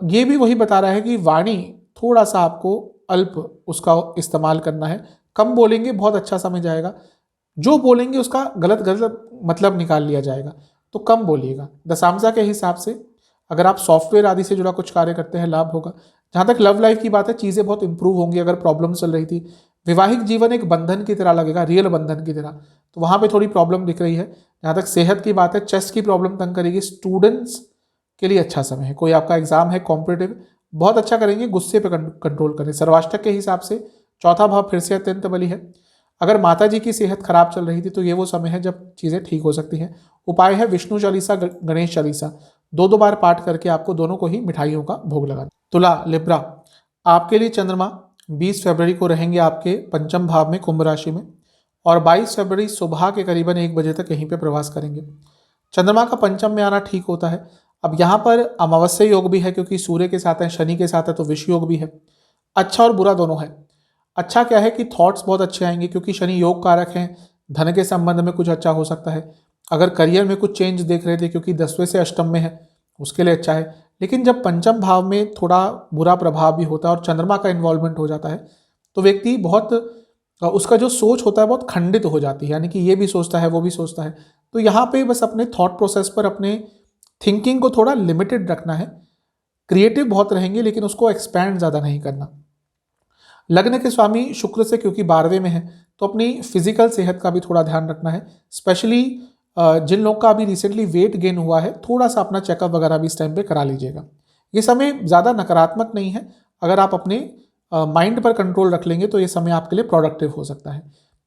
ये भी वही बता रहा है कि वाणी थोड़ा सा आपको अल्प उसका इस्तेमाल करना है। कम बोलेंगे, बहुत अच्छा समय जाएगा। जो बोलेंगे उसका गलत गलत मतलब निकाल लिया जाएगा, तो कम बोलिएगा। दशांशा के हिसाब से अगर आप सॉफ्टवेयर आदि से जुड़ा कुछ कार्य करते हैं, लाभ होगा। जहाँ तक लव लाइफ की बात है, चीज़ें बहुत इंप्रूव होंगी। अगर प्रॉब्लम चल रही थी, वैवाहिक जीवन एक बंधन की तरह लगेगा, रियल बंधन की तरह, तो वहाँ पे थोड़ी प्रॉब्लम दिख रही है। जहाँ तक सेहत की बात है, चेस्ट की प्रॉब्लम तंग करेगी। स्टूडेंट्स के लिए अच्छा समय है, कोई आपका एग्जाम है कॉम्पिटेटिव, बहुत अच्छा करेंगे। गुस्से पे कंट्रोल करें। सर्वाष्टक के हिसाब से चौथा भाव फिर से अत्यंत बली है। अगर माता जी की सेहत खराब चल रही थी तो ये वो समय है जब चीज़ें ठीक हो सकती हैं। उपाय है विष्णु चालीसा, गणेश चालीसा 2-2 बार पाठ करके आपको दोनों को ही मिठाइयों का भोग लगाना। तुला, लिब्रा, आपके लिए चंद्रमा 20 फरवरी को रहेंगे आपके पंचम भाव में, कुंभ राशि में, और 22 फरवरी सुबह के करीबन 1 बजे तक यहीं पे प्रवास करेंगे। चंद्रमा का पंचम में आना ठीक होता है। अब यहाँ पर अमावस्या योग भी है, क्योंकि सूर्य के साथ है, शनि के साथ है, तो विष योग भी है। अच्छा और बुरा दोनों है। अच्छा क्या है कि थॉट्स बहुत अच्छे आएंगे, क्योंकि शनि योग कारक हैं। धन के संबंध में कुछ अच्छा हो सकता है। अगर करियर में कुछ चेंज देख रहे थे, क्योंकि 10वें से अष्टम में है, उसके लिए अच्छा है। लेकिन जब पंचम भाव में थोड़ा बुरा प्रभाव भी होता है और चंद्रमा का इन्वॉल्वमेंट हो जाता है, तो व्यक्ति बहुत, उसका जो सोच होता है बहुत खंडित हो जाती है, यानी कि ये भी सोचता है, वो भी सोचता है। तो यहाँ पे बस अपने थॉट प्रोसेस पर, अपने थिंकिंग को थोड़ा लिमिटेड रखना है। क्रिएटिव बहुत रहेंगे, लेकिन उसको एक्सपैंड ज़्यादा नहीं करना। लग्न के स्वामी शुक्र से क्योंकि 12वें में है, तो अपनी फिजिकल सेहत का भी थोड़ा ध्यान रखना है। स्पेशली जिन लोगों का अभी रिसेंटली वेट गेन हुआ है, थोड़ा सा अपना चेकअप वगैरह भी इस टाइम पे करा लीजिएगा। ये समय ज़्यादा नकारात्मक नहीं है। अगर आप अपने माइंड पर कंट्रोल रख लेंगे तो ये समय आपके लिए प्रोडक्टिव हो सकता है।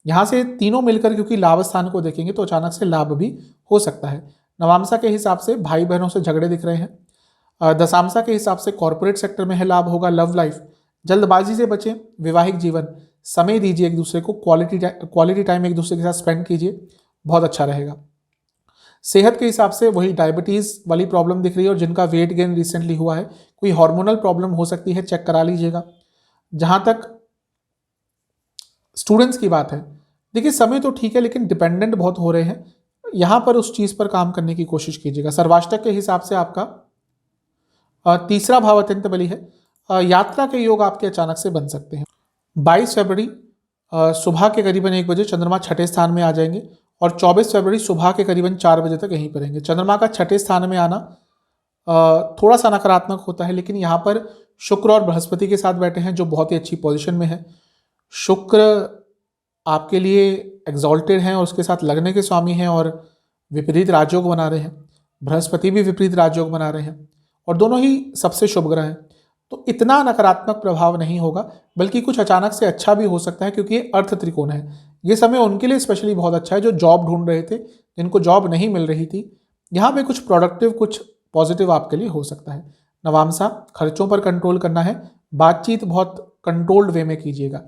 यहाँ से तीनों मिलकर क्योंकि लाभ स्थान को देखेंगे तो अचानक से लाभ भी हो सकता है। नवामसा के हिसाब से भाई बहनों से झगड़े दिख रहे हैं। दशामसा के हिसाब से कॉर्पोरेट सेक्टर में है, लाभ होगा। लव लाइफ, जल्दबाजी से बचें। वैवाहिक जीवन, समय दीजिए एक दूसरे को, क्वालिटी टाइम एक दूसरे के साथ स्पेंड कीजिए, बहुत अच्छा रहेगा। सेहत के हिसाब से वही डायबिटीज़ वाली प्रॉब्लम दिख रही है, और जिनका वेट गेन रिसेंटली हुआ है, कोई हार्मोनल प्रॉब्लम हो सकती है, चेक करा लीजिएगा। जहाँ तक स्टूडेंट्स की बात है, देखिए समय तो ठीक है, लेकिन डिपेंडेंट बहुत हो रहे हैं। यहाँ पर उस चीज़ पर काम करने की कोशिश कीजिएगा। सर्वाष्टक के हिसाब से आपका तीसरा भाव अत्यंत बली है। यात्रा के योग आपके अचानक से बन सकते हैं। 22 फरवरी सुबह के करीबन 1 बजे चंद्रमा छठे स्थान में आ जाएंगे और 24 फरवरी सुबह के करीबन 4 बजे तक यहीं पर रहेंगे। चंद्रमा का छठे स्थान में आना थोड़ा सा नकारात्मक होता है, लेकिन यहाँ पर शुक्र और बृहस्पति के साथ बैठे हैं जो बहुत ही अच्छी पोजीशन में है। शुक्र आपके लिए एग्जॉल्टेड हैं और उसके साथ लगने के स्वामी हैं और विपरीत राजयोग बना रहे हैं। बृहस्पति भी विपरीत राजयोग बना रहे हैं और दोनों ही सबसे शुभ ग्रह हैं, तो इतना नकारात्मक प्रभाव नहीं होगा, बल्कि कुछ अचानक से अच्छा भी हो सकता है क्योंकि ये अर्थ त्रिकोण है। ये समय उनके लिए स्पेशली बहुत अच्छा है जो जॉब ढूंढ रहे थे, जिनको जॉब नहीं मिल रही थी। यहाँ पे कुछ प्रोडक्टिव, कुछ पॉजिटिव आपके लिए हो सकता है। नवामसा, खर्चों पर कंट्रोल करना है, बातचीत बहुत कंट्रोल्ड वे में कीजिएगा।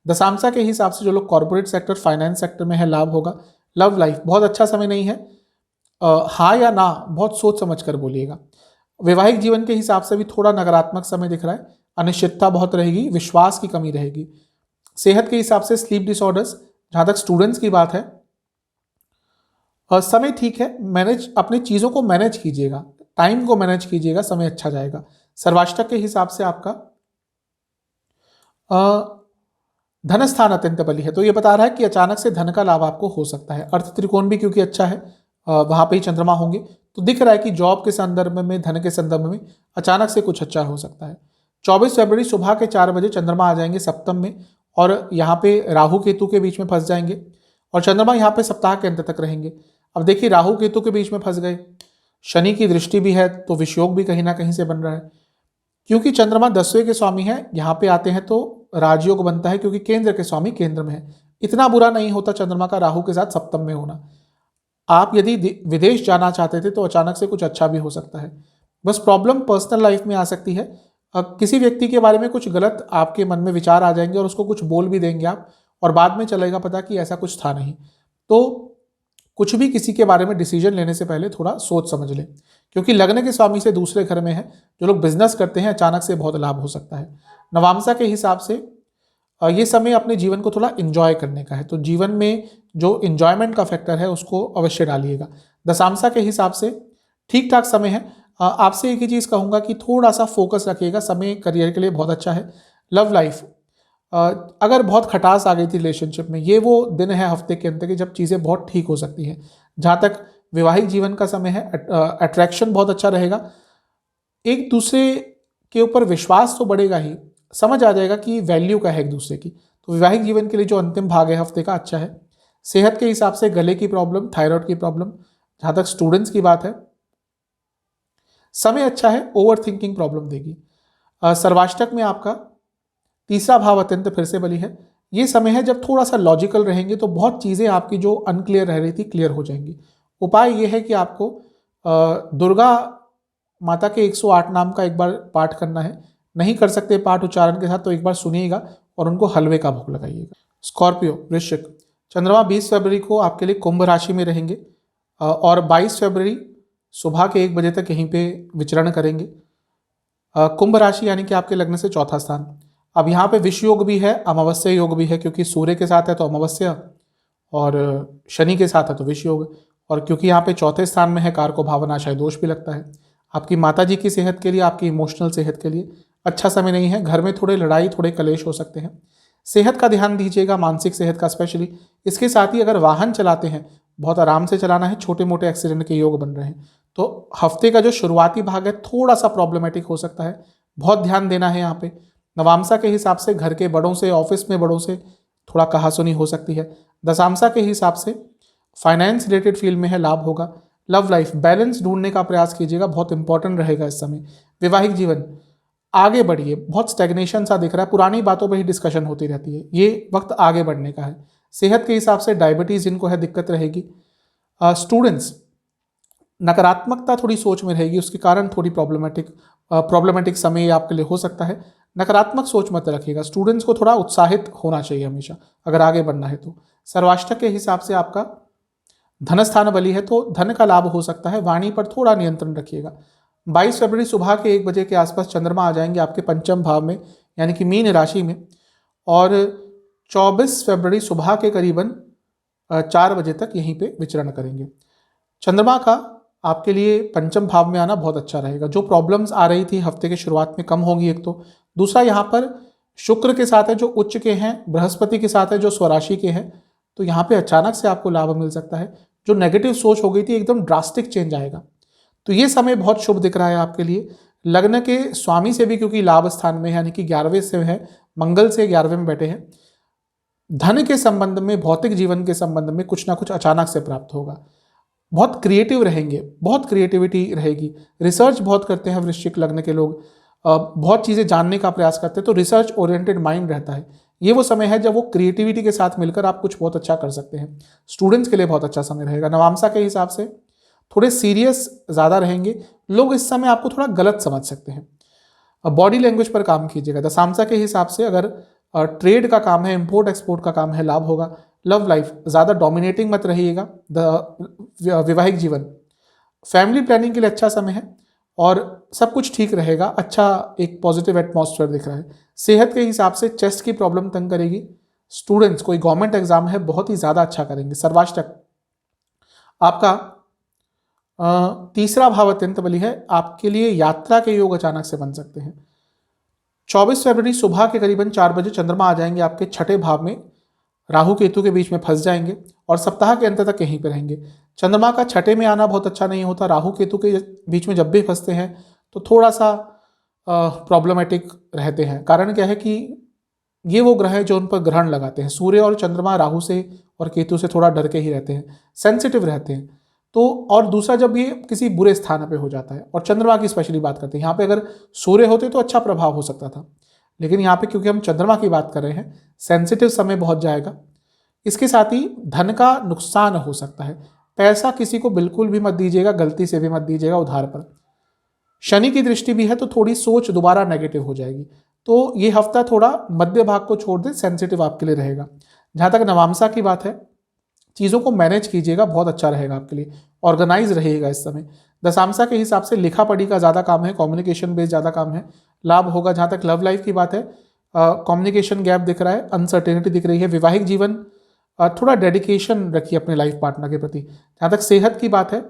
दशामसा के हिसाब से जो लोग कॉर्पोरेट सेक्टर, फाइनेंस सेक्टर में है, लाभ होगा। लव लाइफ बहुत अच्छा समय नहीं है, हाँ या ना बहुत सोच समझ कर बोलिएगा। वैवाहिक जीवन के हिसाब से भी थोड़ा नकारात्मक समय दिख रहा है, अनिश्चितता बहुत रहेगी, विश्वास की कमी रहेगी। सेहत के हिसाब से स्लीप डिसऑर्डर्स, जहाँ तक स्टूडेंट्स की बात है समय ठीक है, मैनेज अपनी चीज़ों को मैनेज कीजिएगा, टाइम को मैनेज कीजिएगा, समय अच्छा जाएगा। सर्वाष्टक के हिसाब से आपका धन स्थान अत्यंत बली है, तो ये बता रहा है कि अचानक से धन का लाभ आपको हो सकता है। अर्थ त्रिकोण भी क्योंकि अच्छा है, वहाँ पे ही चंद्रमा होंगे, तो दिख रहा है कि जॉब के संदर्भ में, धन के संदर्भ में अचानक से कुछ अच्छा हो सकता है। 24 फरवरी सुबह के 4 बजे चंद्रमा आ जाएंगे सप्तम में और यहाँ पे राहु केतु के बीच में फंस जाएंगे और चंद्रमा यहाँ पे सप्ताह के अंत तक रहेंगे। अब देखिए, राहु केतु के बीच में फंस गए, शनि की दृष्टि भी है, तो विषयोग भी कहीं ना कहीं से बन रहा है। क्योंकि चंद्रमा 10वें के स्वामी है, यहाँ पे आते हैं तो राजयोग बनता है क्योंकि केंद्र के स्वामी केंद्र में है। इतना बुरा नहीं होता चंद्रमा का राहु के साथ सप्तम में होना। आप यदि विदेश जाना चाहते थे तो अचानक से कुछ अच्छा भी हो सकता है। बस प्रॉब्लम पर्सनल लाइफ में आ सकती है, किसी व्यक्ति के बारे में कुछ गलत आपके मन में विचार आ जाएंगे और उसको कुछ बोल भी देंगे आप, और बाद में चलेगा पता कि ऐसा कुछ था नहीं। तो कुछ भी किसी के बारे में डिसीजन लेने से पहले थोड़ा सोच समझ लें, क्योंकि लगने के स्वामी से दूसरे घर में है। जो लोग बिजनेस करते हैं अचानक से बहुत लाभ हो सकता है। नवामसा के हिसाब से ये समय अपने जीवन को थोड़ा इंजॉय करने का है, तो जीवन में जो इंजॉयमेंट का फैक्टर है उसको अवश्य डालिएगा। दशामसा के हिसाब से ठीक ठाक समय है। आपसे एक ही चीज़ कहूँगा कि थोड़ा सा फोकस रखिएगा, समय करियर के लिए बहुत अच्छा है। लव लाइफ, अगर बहुत खटास आ गई थी रिलेशनशिप में, ये वो दिन है हफ्ते के अंत के जब चीज़ें बहुत ठीक हो सकती हैं। जहाँ तक वैवाहिक जीवन का समय है, अट्रैक्शन बहुत अच्छा रहेगा, एक दूसरे के ऊपर विश्वास तो बढ़ेगा ही, समझ आ जाएगा कि वैल्यू का है एक दूसरे की। तो वैवाहिक जीवन के लिए जो अंतिम भाग है हफ्ते का अच्छा है। सेहत के हिसाब से गले की प्रॉब्लम, थायराइड की प्रॉब्लम, जहाँ तक स्टूडेंट्स की बात है समय अच्छा है, ओवर थिंकिंग प्रॉब्लम देगी। सर्वाष्टक में आपका तीसरा भाव अत्यंत फिर से बली है। ये समय है जब थोड़ा सा लॉजिकल रहेंगे तो बहुत चीज़ें आपकी जो अनक्लियर रह रही थी क्लियर हो जाएंगी। उपाय ये है कि आपको दुर्गा माता के 108 नाम का एक बार पाठ करना है। नहीं कर सकते पाठ उच्चारण के साथ तो एक बार सुनिएगा और उनको हलवे का भोग लगाइएगा। स्कॉर्पियो, वृश्चिक, चंद्रमा 20 फरवरी को आपके लिए कुंभ राशि में रहेंगे और 22 फरवरी सुबह के 1 बजे तक यहीं पे विचरण करेंगे। कुंभ राशि यानी कि आपके लग्न से चौथा स्थान। अब यहाँ पे विष योग भी है, अमावस्या योग भी है, क्योंकि सूर्य के साथ है तो अमावस्या और शनि के साथ है तो विष योग, और क्योंकि यहाँ पे चौथे स्थान में है कारको भावनाशय दोष भी लगता है। आपकी माता जी की सेहत के लिए, आपकी इमोशनल सेहत के लिए अच्छा समय नहीं है। घर में थोड़े लड़ाई, थोड़े कलेश हो सकते हैं। सेहत का ध्यान दीजिएगा, मानसिक सेहत का स्पेशली। इसके साथ ही अगर वाहन चलाते हैं बहुत आराम से चलाना है, छोटे मोटे एक्सीडेंट के योग बन रहे हैं। तो हफ्ते का जो शुरुआती भाग है थोड़ा सा प्रॉब्लमेटिक हो सकता है, बहुत ध्यान देना है यहाँ पे। नवामसा के हिसाब से घर के बड़ों से, ऑफिस में बड़ों से थोड़ा कहासुनी हो सकती है। दशामसा के हिसाब से फाइनेंस रिलेटेड फील्ड में है, लाभ होगा। लव लाइफ, बैलेंस ढूंढने का प्रयास कीजिएगा, बहुत इंपॉर्टेंट रहेगा इस समय। वैवाहिक जीवन आगे बढ़िए, बहुत स्टैग्नेशन सा दिख रहा है, पुरानी बातों पर ही डिस्कशन होती रहती है, ये वक्त आगे बढ़ने का है। सेहत के हिसाब से डायबिटीज़ जिनको है दिक्कत रहेगी। स्टूडेंट्स, नकारात्मकता थोड़ी सोच में रहेगी, उसके कारण थोड़ी प्रॉब्लमेटिक समय आपके लिए हो सकता है। नकारात्मक सोच मत रखिएगा। स्टूडेंट्स को थोड़ा उत्साहित होना चाहिए हमेशा अगर आगे बढ़ना है तो। सर्वाष्टक के हिसाब से आपका धन स्थान बली है तो धन का लाभ हो सकता है, वाणी पर थोड़ा नियंत्रण रखिएगा। 22 फरवरी सुबह के 1 बजे के आसपास चंद्रमा आ जाएंगे आपके पंचम भाव में यानी कि मीन राशि में, और 24 फरवरी सुबह के करीबन 4 बजे तक यहीं पे विचरण करेंगे। चंद्रमा का आपके लिए पंचम भाव में आना बहुत अच्छा रहेगा। जो प्रॉब्लम्स आ रही थी हफ्ते के शुरुआत में कम होगी एक तो। दूसरा यहाँ पर शुक्र के साथ है जो उच्च के हैं, बृहस्पति के साथ है जो स्वराशि के हैं, तो यहाँ पे अचानक से आपको लाभ मिल सकता है। जो नेगेटिव सोच हो गई थी एकदम ड्रास्टिक चेंज आएगा। तो ये समय बहुत शुभ दिख रहा है आपके लिए। लग्न के स्वामी से भी क्योंकि लाभ स्थान में है, यानी कि 11वें से है, मंगल से 11वें में बैठे हैं, धन के संबंध में, भौतिक जीवन के संबंध में कुछ ना कुछ अचानक से प्राप्त होगा। बहुत क्रिएटिव रहेंगे, बहुत क्रिएटिविटी रहेगी। रिसर्च बहुत करते हैं वृश्चिक लग्न के लोग, बहुत चीज़ें जानने का प्रयास करते हैं, तो रिसर्च ओरिएंटेड माइंड रहता है। ये वो समय है जब वो क्रिएटिविटी के साथ मिलकर आप कुछ बहुत अच्छा कर सकते हैं। स्टूडेंट्स के लिए बहुत अच्छा समय रहेगा। नवांशा के हिसाब से थोड़े सीरियस ज़्यादा रहेंगे लोग, इस समय आपको थोड़ा गलत समझ सकते हैं। बॉडी लैंग्वेज पर काम कीजिएगा। दशांशा के हिसाब से अगर ट्रेड का काम है, इंपोर्ट एक्सपोर्ट का काम है, लाभ होगा। लव लाइफ ज़्यादा डोमिनेटिंग मत रहिएगा। वैवाहिक जीवन, फैमिली प्लानिंग के लिए अच्छा समय है और सब कुछ ठीक रहेगा। अच्छा एक पॉजिटिव एटमॉस्फेयर दिख रहा है। सेहत के हिसाब से चेस्ट की प्रॉब्लम तंग करेगी। स्टूडेंट्स, कोई गवर्नमेंट एग्जाम है, बहुत ही ज़्यादा अच्छा करेंगे। सर्वाष्टक आपका तीसरा भाव अत्यंत बली है, आपके लिए यात्रा के योग अचानक से बन सकते हैं। 24 फरवरी सुबह के करीबन 4 बजे चंद्रमा आ जाएंगे आपके छठे भाव में, राहु केतु के बीच में फंस जाएंगे और सप्ताह के अंत तक यहीं पे रहेंगे। चंद्रमा का छठे में आना बहुत अच्छा नहीं होता। राहु केतु के बीच में जब भी फंसते हैं तो थोड़ा सा प्रॉब्लमेटिक रहते हैं। कारण क्या है कि ये वो ग्रह है जो उन पर ग्रहण लगाते हैं। सूर्य और चंद्रमा राहु से और केतु से थोड़ा डर के ही रहते हैं, सेंसिटिव रहते हैं। तो और दूसरा जब ये किसी बुरे स्थान पे हो जाता है, और चंद्रमा की स्पेशली बात करते हैं, यहाँ पे अगर सूर्य होते तो अच्छा प्रभाव हो सकता था, लेकिन यहाँ पे क्योंकि हम चंद्रमा की बात कर रहे हैं, सेंसिटिव समय बहुत जाएगा। इसके साथ ही धन का नुकसान हो सकता है। पैसा किसी को बिल्कुल भी मत दीजिएगा, गलती से भी मत दीजिएगा उधार पर। शनि की दृष्टि भी है तो थोड़ी सोच दोबारा नेगेटिव हो जाएगी। तो ये हफ्ता थोड़ा मध्य भाग को छोड़ दे, सेंसिटिव आपके लिए रहेगा। जहाँ तक नवांशा की बात है, चीज़ों को मैनेज कीजिएगा, बहुत अच्छा रहेगा आपके लिए। ऑर्गेनाइज रहिएगा इस समय। दशांशा के हिसाब से लिखा पढ़ी का ज़्यादा काम है, कम्युनिकेशन बेस्ड ज़्यादा काम है, लाभ होगा। जहाँ तक लव लाइफ की बात है, कम्युनिकेशन गैप दिख रहा है, अनसर्टेनिटी दिख रही है। वैवाहिक जीवन थोड़ा डेडिकेशन रखिए अपने लाइफ पार्टनर के प्रति। जहाँ तक सेहत की बात है,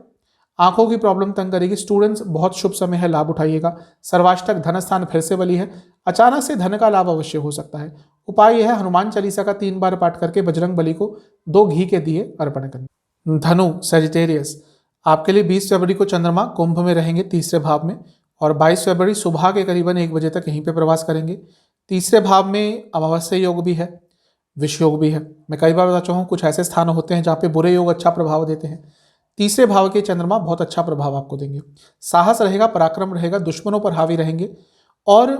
आंखों की प्रॉब्लम तंग करेगी। स्टूडेंट्स, बहुत शुभ समय है, लाभ उठाइएगा। सर्वाष्टक धन स्थान फिर से बली है, अचानक से धन का लाभ अवश्य हो सकता है। उपाय यह है, हनुमान चालीसा का 3 बार पाठ करके बजरंग बली को 2 घी के दिए अर्पण करने। धनु सेजिटेरियस, आपके लिए 20 फरवरी को चंद्रमा कुंभ में रहेंगे तीसरे भाव में, और 22 फरवरी सुबह के करीबन 1 बजे तक यहीं पे प्रवास करेंगे। तीसरे भाव में अमावस्या योग भी है, विष योग भी है। मैं कई बार बता चुका हूँ, कुछ ऐसे स्थान होते हैं जहाँ पे बुरे योग अच्छा प्रभाव देते हैं। तीसरे भाव के चंद्रमा बहुत अच्छा प्रभाव आपको देंगे। साहस रहेगा, पराक्रम रहेगा, दुश्मनों पर हावी रहेंगे और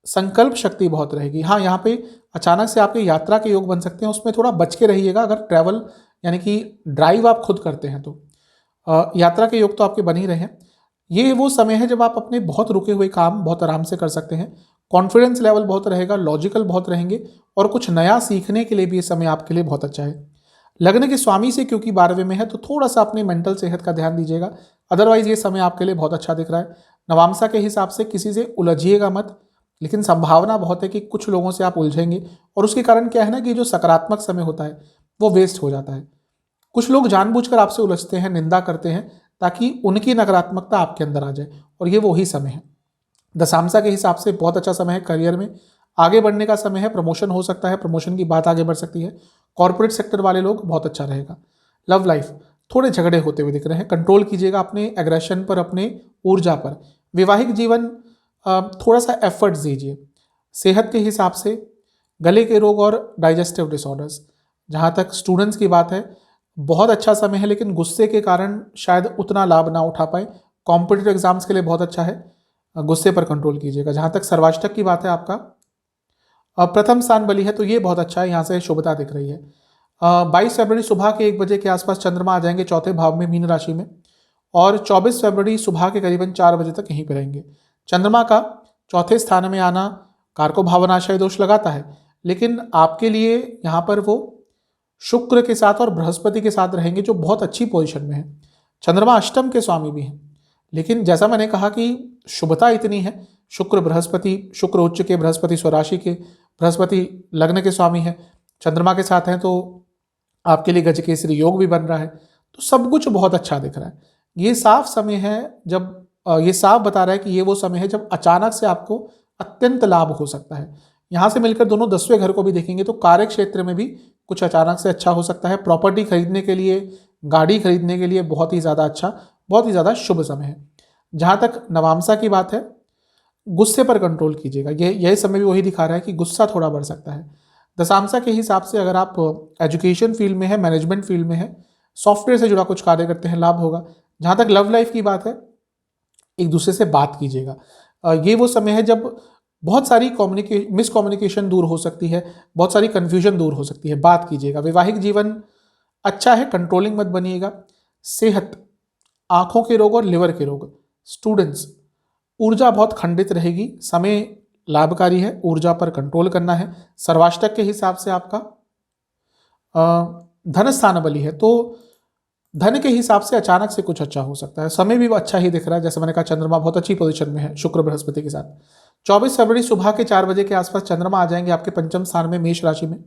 संकल्प शक्ति बहुत रहेगी। हाँ, यहाँ पे अचानक से आपके यात्रा के योग बन सकते हैं, उसमें थोड़ा बच के रहिएगा। अगर ट्रैवल यानी कि ड्राइव आप खुद करते हैं तो यात्रा के योग तो आपके बन ही रहे हैं। ये वो समय है जब आप अपने बहुत रुके हुए काम बहुत आराम से कर सकते हैं। कॉन्फिडेंस लेवल बहुत रहेगा, लॉजिकल बहुत रहेंगे और कुछ नया सीखने के लिए भी ये समय आपके लिए बहुत अच्छा है। लग्न के स्वामी से क्योंकि 12वें में है तो थोड़ा सा अपने मेंटल सेहत का ध्यान दीजिएगा, अदरवाइज ये समय आपके लिए बहुत अच्छा दिख रहा है। नवांशा के हिसाब से किसी से उलझिएगा मत, लेकिन संभावना बहुत है कि कुछ लोगों से आप उलझेंगे और उसके कारण क्या है ना कि जो सकारात्मक समय होता है वो वेस्ट हो जाता है। कुछ लोग जानबूझकर आपसे उलझते हैं, निंदा करते हैं ताकि उनकी नकारात्मकता आपके अंदर आ जाए, और ये वही समय है। दशांशा के हिसाब से बहुत अच्छा समय है, करियर में आगे बढ़ने का समय है, प्रमोशन हो सकता है, प्रमोशन की बात आगे बढ़ सकती है। कॉर्पोरेट सेक्टर वाले लोग बहुत अच्छा रहेगा। लव लाइफ थोड़े झगड़े होते हुए दिख रहे हैं, कंट्रोल कीजिएगा अपने एग्रेशन पर, अपने ऊर्जा पर। वैवाहिक जीवन थोड़ा सा एफर्ट्स दीजिए। सेहत के हिसाब से गले के रोग और डाइजेस्टिव डिसऑर्डर्स। जहाँ तक स्टूडेंट्स की बात है, बहुत अच्छा समय है, लेकिन गुस्से के कारण शायद उतना लाभ ना उठा पाए। कॉम्पिटिटिव एग्जाम्स के लिए बहुत अच्छा है, गुस्से पर कंट्रोल कीजिएगा। जहाँ तक सर्वाष्टक की बात है, आपका प्रथम स्थान बली है तो ये बहुत अच्छा है, यहाँ से शुभता दिख रही है। 22 फरवरी सुबह के 1 बजे के आसपास चंद्रमा आ जाएंगे चौथे भाव में, मीन राशि में, और 24 फरवरी सुबह के करीबन 4 बजे तक यहीं पर रहेंगे। चंद्रमा का चौथे स्थान में आना कारको भावनाशय दोष लगाता है, लेकिन आपके लिए यहाँ पर वो शुक्र के साथ और बृहस्पति के साथ रहेंगे जो बहुत अच्छी पोजीशन में है। चंद्रमा अष्टम के स्वामी भी हैं, लेकिन जैसा मैंने कहा कि शुभता इतनी है, शुक्र बृहस्पति, शुक्र उच्च के, बृहस्पति स्वराशि के, बृहस्पति लग्न के स्वामी है, चंद्रमा के साथ हैं, तो आपके लिए गजकेसरी योग भी बन रहा है। तो सब कुछ बहुत अच्छा दिख रहा है। ये साफ समय है जब ये साफ बता रहा है कि ये वो समय है जब अचानक से आपको अत्यंत लाभ हो सकता है। यहाँ से मिलकर दोनों 10वें घर को भी देखेंगे तो कार्य क्षेत्र में भी कुछ अचानक से अच्छा हो सकता है। प्रॉपर्टी खरीदने के लिए, गाड़ी खरीदने के लिए बहुत ही ज़्यादा अच्छा, बहुत ही ज़्यादा शुभ समय है। जहाँ तक नवामसा की बात है, गुस्से पर कंट्रोल कीजिएगा। यही समय भी वही दिखा रहा है कि गुस्सा थोड़ा बढ़ सकता है। दशांशा के हिसाब से अगर आप एजुकेशन फील्ड में है, मैनेजमेंट फील्ड में है, सॉफ्टवेयर से जुड़ा कुछ कार्य करते हैं, लाभ होगा। जहाँ तक लव लाइफ की बात है, एक दूसरे से बात कीजिएगा। ये वो समय है जब बहुत सारी मिसकम्युनिकेशन दूर हो सकती है, बहुत सारी कन्फ्यूजन दूर हो सकती है, बात कीजिएगा। वैवाहिक जीवन अच्छा है, कंट्रोलिंग मत बनिएगा। सेहत, आंखों के रोग और लिवर के रोग। स्टूडेंट्स, ऊर्जा बहुत खंडित रहेगी, समय लाभकारी है, ऊर्जा पर कंट्रोल करना है। सर्वाष्टक के हिसाब से आपका धन स्थान बली है, तो धन के हिसाब से अचानक से कुछ अच्छा हो सकता है। समय भी अच्छा ही दिख रहा है, जैसे मैंने कहा चंद्रमा बहुत अच्छी पोजीशन में है शुक्र बृहस्पति के साथ। 24 फरवरी सुबह के 4 बजे के आसपास चंद्रमा आ जाएंगे आपके पंचम स्थान में, मेष राशि में,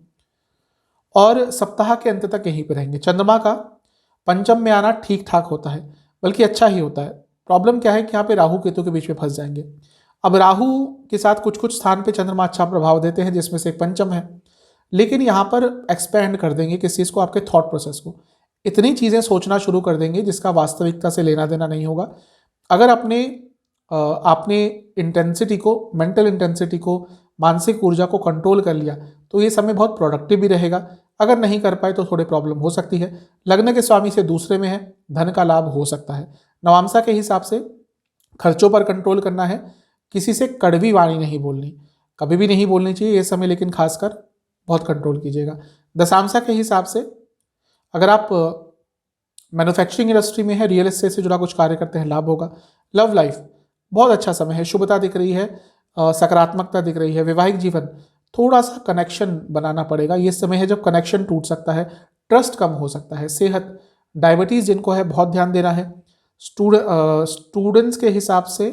और सप्ताह के अंत तक यहीं पर रहेंगे। चंद्रमा का पंचम में आना ठीक ठाक होता है, बल्कि अच्छा ही होता है। प्रॉब्लम क्या है कि यहाँ पे राहु केतु के बीच में फंस जाएंगे। अब राहु के साथ कुछ कुछ स्थान पे चंद्रमा अच्छा प्रभाव देते हैं, जिसमें से एक पंचम है, लेकिन यहाँ पर एक्सपैंड कर देंगे किस चीज़ को, आपके थॉट प्रोसेस को। इतनी चीज़ें सोचना शुरू कर देंगे जिसका वास्तविकता से लेना देना नहीं होगा। अगर आपने इंटेंसिटी को, मेंटल इंटेंसिटी को, मानसिक ऊर्जा को कंट्रोल कर लिया तो ये समय बहुत प्रोडक्टिव भी रहेगा। अगर नहीं कर पाए तो थोड़ी प्रॉब्लम हो सकती है। लग्न के स्वामी से दूसरे में है, धन का लाभ हो सकता है। नवामसा के हिसाब से खर्चों पर कंट्रोल करना है, किसी से कड़वी वाणी नहीं बोलनी, कभी भी नहीं बोलनी चाहिए ये समय, लेकिन खासकर बहुत कंट्रोल कीजिएगा। दशांशा के हिसाब से अगर आप मैन्युफैक्चरिंग इंडस्ट्री में है, रियल एस्टेट से जुड़ा कुछ कार्य करते हैं, लाभ होगा। लव लाइफ बहुत अच्छा समय है, शुभता दिख रही है, सकारात्मकता दिख रही है। वैवाहिक जीवन थोड़ा सा कनेक्शन बनाना पड़ेगा, ये समय है जब कनेक्शन टूट सकता है, ट्रस्ट कम हो सकता है। सेहत, डायबिटीज़ जिनको है बहुत ध्यान देना है। स्टूडेंट्स के हिसाब से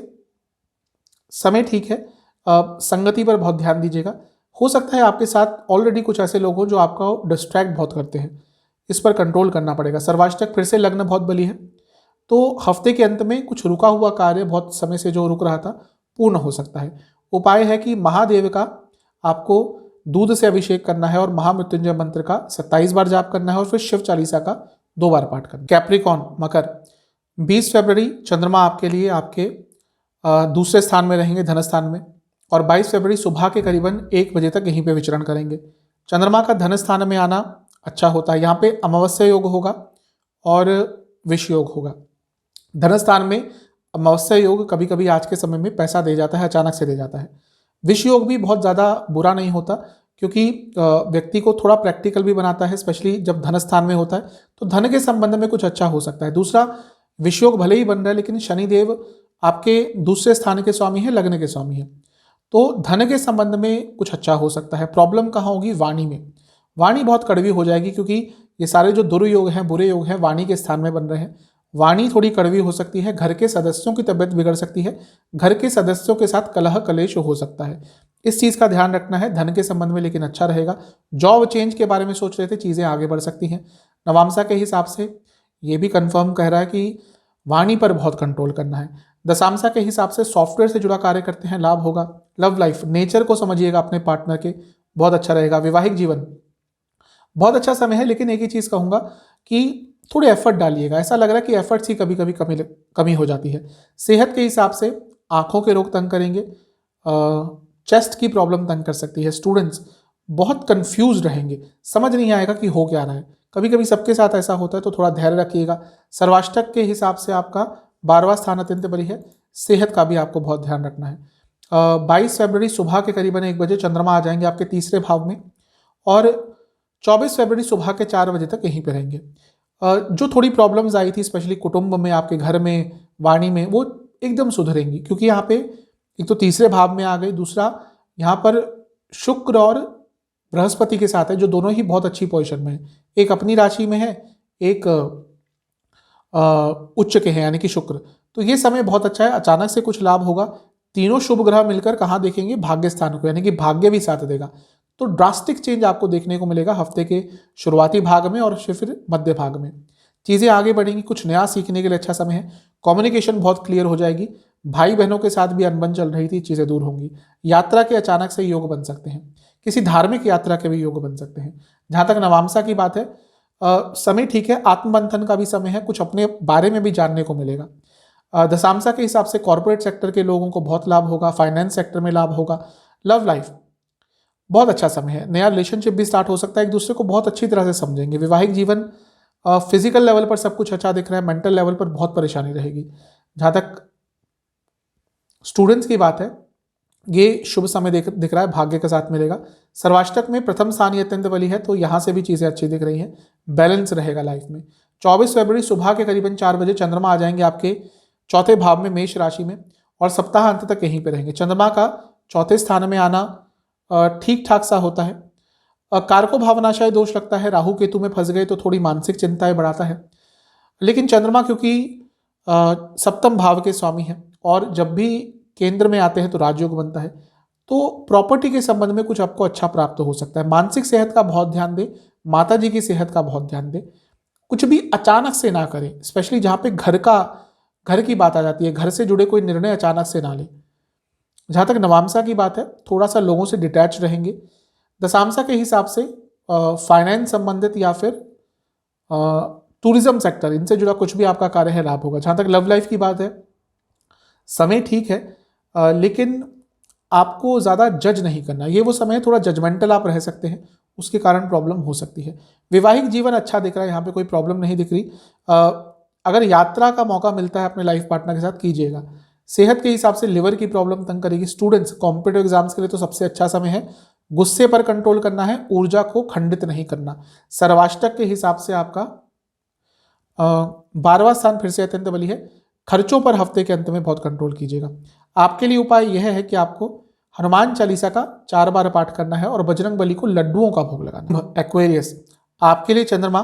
समय ठीक है, संगति पर बहुत ध्यान दीजिएगा। हो सकता है आपके साथ ऑलरेडी कुछ ऐसे लोग हों जो आपका डिस्ट्रैक्ट बहुत करते हैं, इस पर कंट्रोल करना पड़ेगा। सर्वाष्टक फिर से लग्न बहुत बली है, तो हफ्ते के अंत में कुछ रुका हुआ कार्य, बहुत समय से जो रुक रहा था, पूर्ण हो सकता है। उपाय है कि महादेव का आपको दूध से अभिषेक करना है और महामृत्युंजय मंत्र का 27 बार जाप करना है और फिर शिव चालीसा का 2 बार पाठ करना है। कैप्रिकॉन, मकर, 20 फरवरी चंद्रमा आपके लिए आपके दूसरे स्थान में रहेंगे, धन स्थान में, और 22 फरवरी सुबह के करीबन 1 बजे तक यहीं पे विचरण करेंगे। चंद्रमा का धन स्थान में आना अच्छा होता है, यहाँ पे अमावस्या योग होगा और विष योग होगा। धन स्थान में अमावस्या योग कभी कभी आज के समय में पैसा दे जाता है, अचानक से दे जाता है। विष योग भी बहुत ज़्यादा बुरा नहीं होता, क्योंकि व्यक्ति को थोड़ा प्रैक्टिकल भी बनाता है, स्पेशली जब धन स्थान में होता है तो धन के संबंध में कुछ अच्छा हो सकता है। दूसरा, विष योग भले ही बन रहा है लेकिन शनिदेव आपके दूसरे स्थान के स्वामी है, लग्न के स्वामी है, तो धन के संबंध में कुछ अच्छा हो सकता है। प्रॉब्लम कहाँ होगी? वाणी में। वाणी बहुत कड़वी हो जाएगी, क्योंकि ये सारे जो दुर्योग हैं, बुरे योग हैं, वाणी के स्थान में बन रहे हैं। वाणी थोड़ी कड़वी हो सकती है, घर के सदस्यों की तबीयत बिगड़ सकती है, घर के सदस्यों के साथ कलह कलेश हो सकता है, इस चीज़ का ध्यान रखना है। धन के संबंध में लेकिन अच्छा रहेगा। जॉब चेंज के बारे में सोच रहे थे, चीज़ें आगे बढ़ सकती हैं। नवामसा के हिसाब से ये भी कंफर्म कह रहा है कि वाणी पर बहुत कंट्रोल करना है। दशांशा के हिसाब से सॉफ्टवेयर से जुड़ा कार्य करते हैं, लाभ होगा। लव लाइफ, नेचर को समझिएगा अपने पार्टनर के, बहुत अच्छा रहेगा। वैवाहिक जीवन बहुत अच्छा समय है, लेकिन एक ही चीज़ कहूँगा कि थोड़े एफर्ट डालिएगा। ऐसा लग रहा है कि एफर्ट्स ही कभी कभी कमी हो जाती है। सेहत के हिसाब से आंखों के रोग तंग करेंगे, चेस्ट की प्रॉब्लम तंग कर सकती है। स्टूडेंट्स बहुत कंफ्यूज रहेंगे, समझ नहीं आएगा कि हो क्या रहा है, कभी कभी सबके साथ ऐसा होता है, तो थोड़ा धैर्य रखिएगा। सर्वाष्टक के हिसाब से आपका 12वां स्थान अत्यंत बड़ी है, सेहत का भी आपको बहुत ध्यान रखना है। 22 फरवरी सुबह के करीबन 1 बजे चंद्रमा आ जाएंगे आपके तीसरे भाव में, और 24 फरवरी सुबह के 4 बजे तक यहीं पे रहेंगे। जो थोड़ी प्रॉब्लम्स आई थी स्पेशली कुटुंब में, आपके घर में, वाणी में, वो एकदम सुधरेंगी, क्योंकि यहाँ पे एक तो तीसरे भाव में आ गई, दूसरा यहाँ पर शुक्र और बृहस्पति के साथ है, जो दोनों ही बहुत अच्छी पोजीशन में है। एक अपनी राशि में है, एक उच्च के हैं यानी कि शुक्र, तो ये समय बहुत अच्छा है। अचानक से कुछ लाभ होगा। तीनों शुभ ग्रह मिलकर कहाँ देखेंगे? भाग्य स्थान को, यानी कि भाग्य भी साथ देगा। तो ड्रास्टिक चेंज आपको देखने को मिलेगा हफ्ते के शुरुआती भाग में और फिर मध्य भाग में। चीज़ें आगे बढ़ेंगी, कुछ नया सीखने के लिए अच्छा समय है। कम्युनिकेशन बहुत क्लियर हो जाएगी। भाई बहनों के साथ भी अनबन चल रही थी, चीज़ें दूर होंगी। यात्रा के अचानक से योग बन सकते हैं, किसी धार्मिक यात्रा के भी योग बन सकते हैं। जहाँ तक नवामसा की बात है, समय ठीक है, आत्ममंथन का भी समय है, कुछ अपने बारे में भी जानने को मिलेगा। दशांशा के हिसाब से कॉर्पोरेट सेक्टर के लोगों को बहुत लाभ होगा, फाइनेंस सेक्टर में लाभ होगा। लव लाइफ बहुत अच्छा समय है, नया रिलेशनशिप भी स्टार्ट हो सकता है, एक दूसरे को बहुत अच्छी तरह से समझेंगे। वैवाहिक जीवन फिजिकल लेवल पर सब कुछ अच्छा दिख रहा है, मेंटल लेवल पर बहुत परेशानी रहेगी। जहाँ तक स्टूडेंट्स की बात है, ये शुभ समय दिख रहा है, भाग्य के साथ मिलेगा। सर्वाष्टक में प्रथम स्थान ये अत्यंत बली है, तो यहाँ से भी चीज़ें अच्छी दिख रही हैं, बैलेंस रहेगा लाइफ में। 24 फरवरी सुबह के करीबन 4 बजे चंद्रमा आ जाएंगे आपके चौथे भाव में, मेष राशि में, और सप्ताह अंत तक यहीं पे रहेंगे। चंद्रमा का चौथे स्थान में आना ठीक ठाक सा होता है। कारको भावनाशय दोष लगता है, राहु केतु में फंस गए तो थोड़ी मानसिक चिंताएं बढ़ाता है। लेकिन चंद्रमा क्योंकि सप्तम भाव के स्वामी हैं और जब भी केंद्र में आते हैं तो राजयोग बनता है, तो प्रॉपर्टी के संबंध में कुछ आपको अच्छा प्राप्त हो सकता है। मानसिक सेहत का बहुत ध्यान दें, माता जी की सेहत का बहुत ध्यान दें। कुछ भी अचानक से ना करें, स्पेशली जहाँ पे घर की बात आ जाती है, घर से जुड़े कोई निर्णय अचानक से ना लें। जहाँ तक नवामसा की बात है, थोड़ा सा लोगों से डिटैच रहेंगे। दशामसा के हिसाब से फाइनेंस संबंधित या फिर टूरिज्म सेक्टर, इनसे जुड़ा कुछ भी आपका कार्य है, लाभ होगा। जहाँ तक लव लाइफ की बात है, समय ठीक है, लेकिन आपको ज़्यादा जज नहीं करना। ये वो समय है, थोड़ा जजमेंटल आप रह सकते हैं, उसके कारण प्रॉब्लम हो सकती है। वैवाहिक जीवन अच्छा दिख रहा है, यहाँ पे कोई प्रॉब्लम नहीं दिख रही। अगर यात्रा का मौका मिलता है अपने लाइफ पार्टनर के साथ, कीजिएगा। सेहत के हिसाब से लिवर की प्रॉब्लम तंग करेगी। स्टूडेंट्स कॉम्पिटेटिव एग्जाम्स के लिए तो सबसे अच्छा समय है। गुस्से पर कंट्रोल करना है, ऊर्जा को खंडित नहीं करना। सर्वाष्टक के हिसाब से आपका 12वां स्थान फिर से अत्यंत बली है। खर्चों पर हफ्ते के अंत में बहुत कंट्रोल कीजिएगा। आपके लिए उपाय यह है कि आपको हनुमान चालीसा का 4 बार पाठ करना है और बजरंग बली को लड्डुओं का भोग लगाना है। एक्वेरियस, आपके लिए चंद्रमा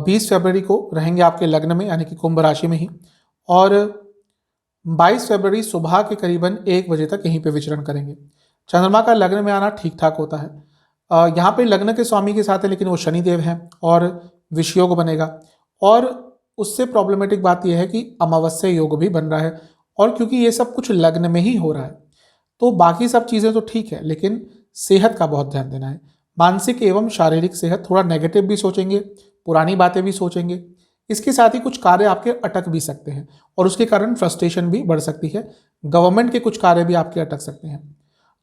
20 फरवरी को रहेंगे आपके लग्न में, यानी कि कुंभ राशि में ही, और 22 फरवरी सुबह के करीबन 1 बजे तक यहीं पे विचरण करेंगे। चंद्रमा का लग्न में आना ठीक ठाक होता है। यहाँ पे लग्न के स्वामी के साथ है, लेकिन वो शनिदेव हैं और विषयोग बनेगा। और उससे प्रॉब्लमेटिक बात यह है कि अमावस्या योग भी बन रहा है, और क्योंकि ये सब कुछ लग्न में ही हो रहा है तो बाकी सब चीज़ें तो ठीक है, लेकिन सेहत का बहुत ध्यान देना है। मानसिक एवं शारीरिक सेहत, थोड़ा नेगेटिव भी सोचेंगे, पुरानी बातें भी सोचेंगे। इसके साथ ही कुछ कार्य आपके अटक भी सकते हैं और उसके कारण फ्रस्ट्रेशन भी बढ़ सकती है। गवर्नमेंट के कुछ कार्य भी आपके अटक सकते हैं।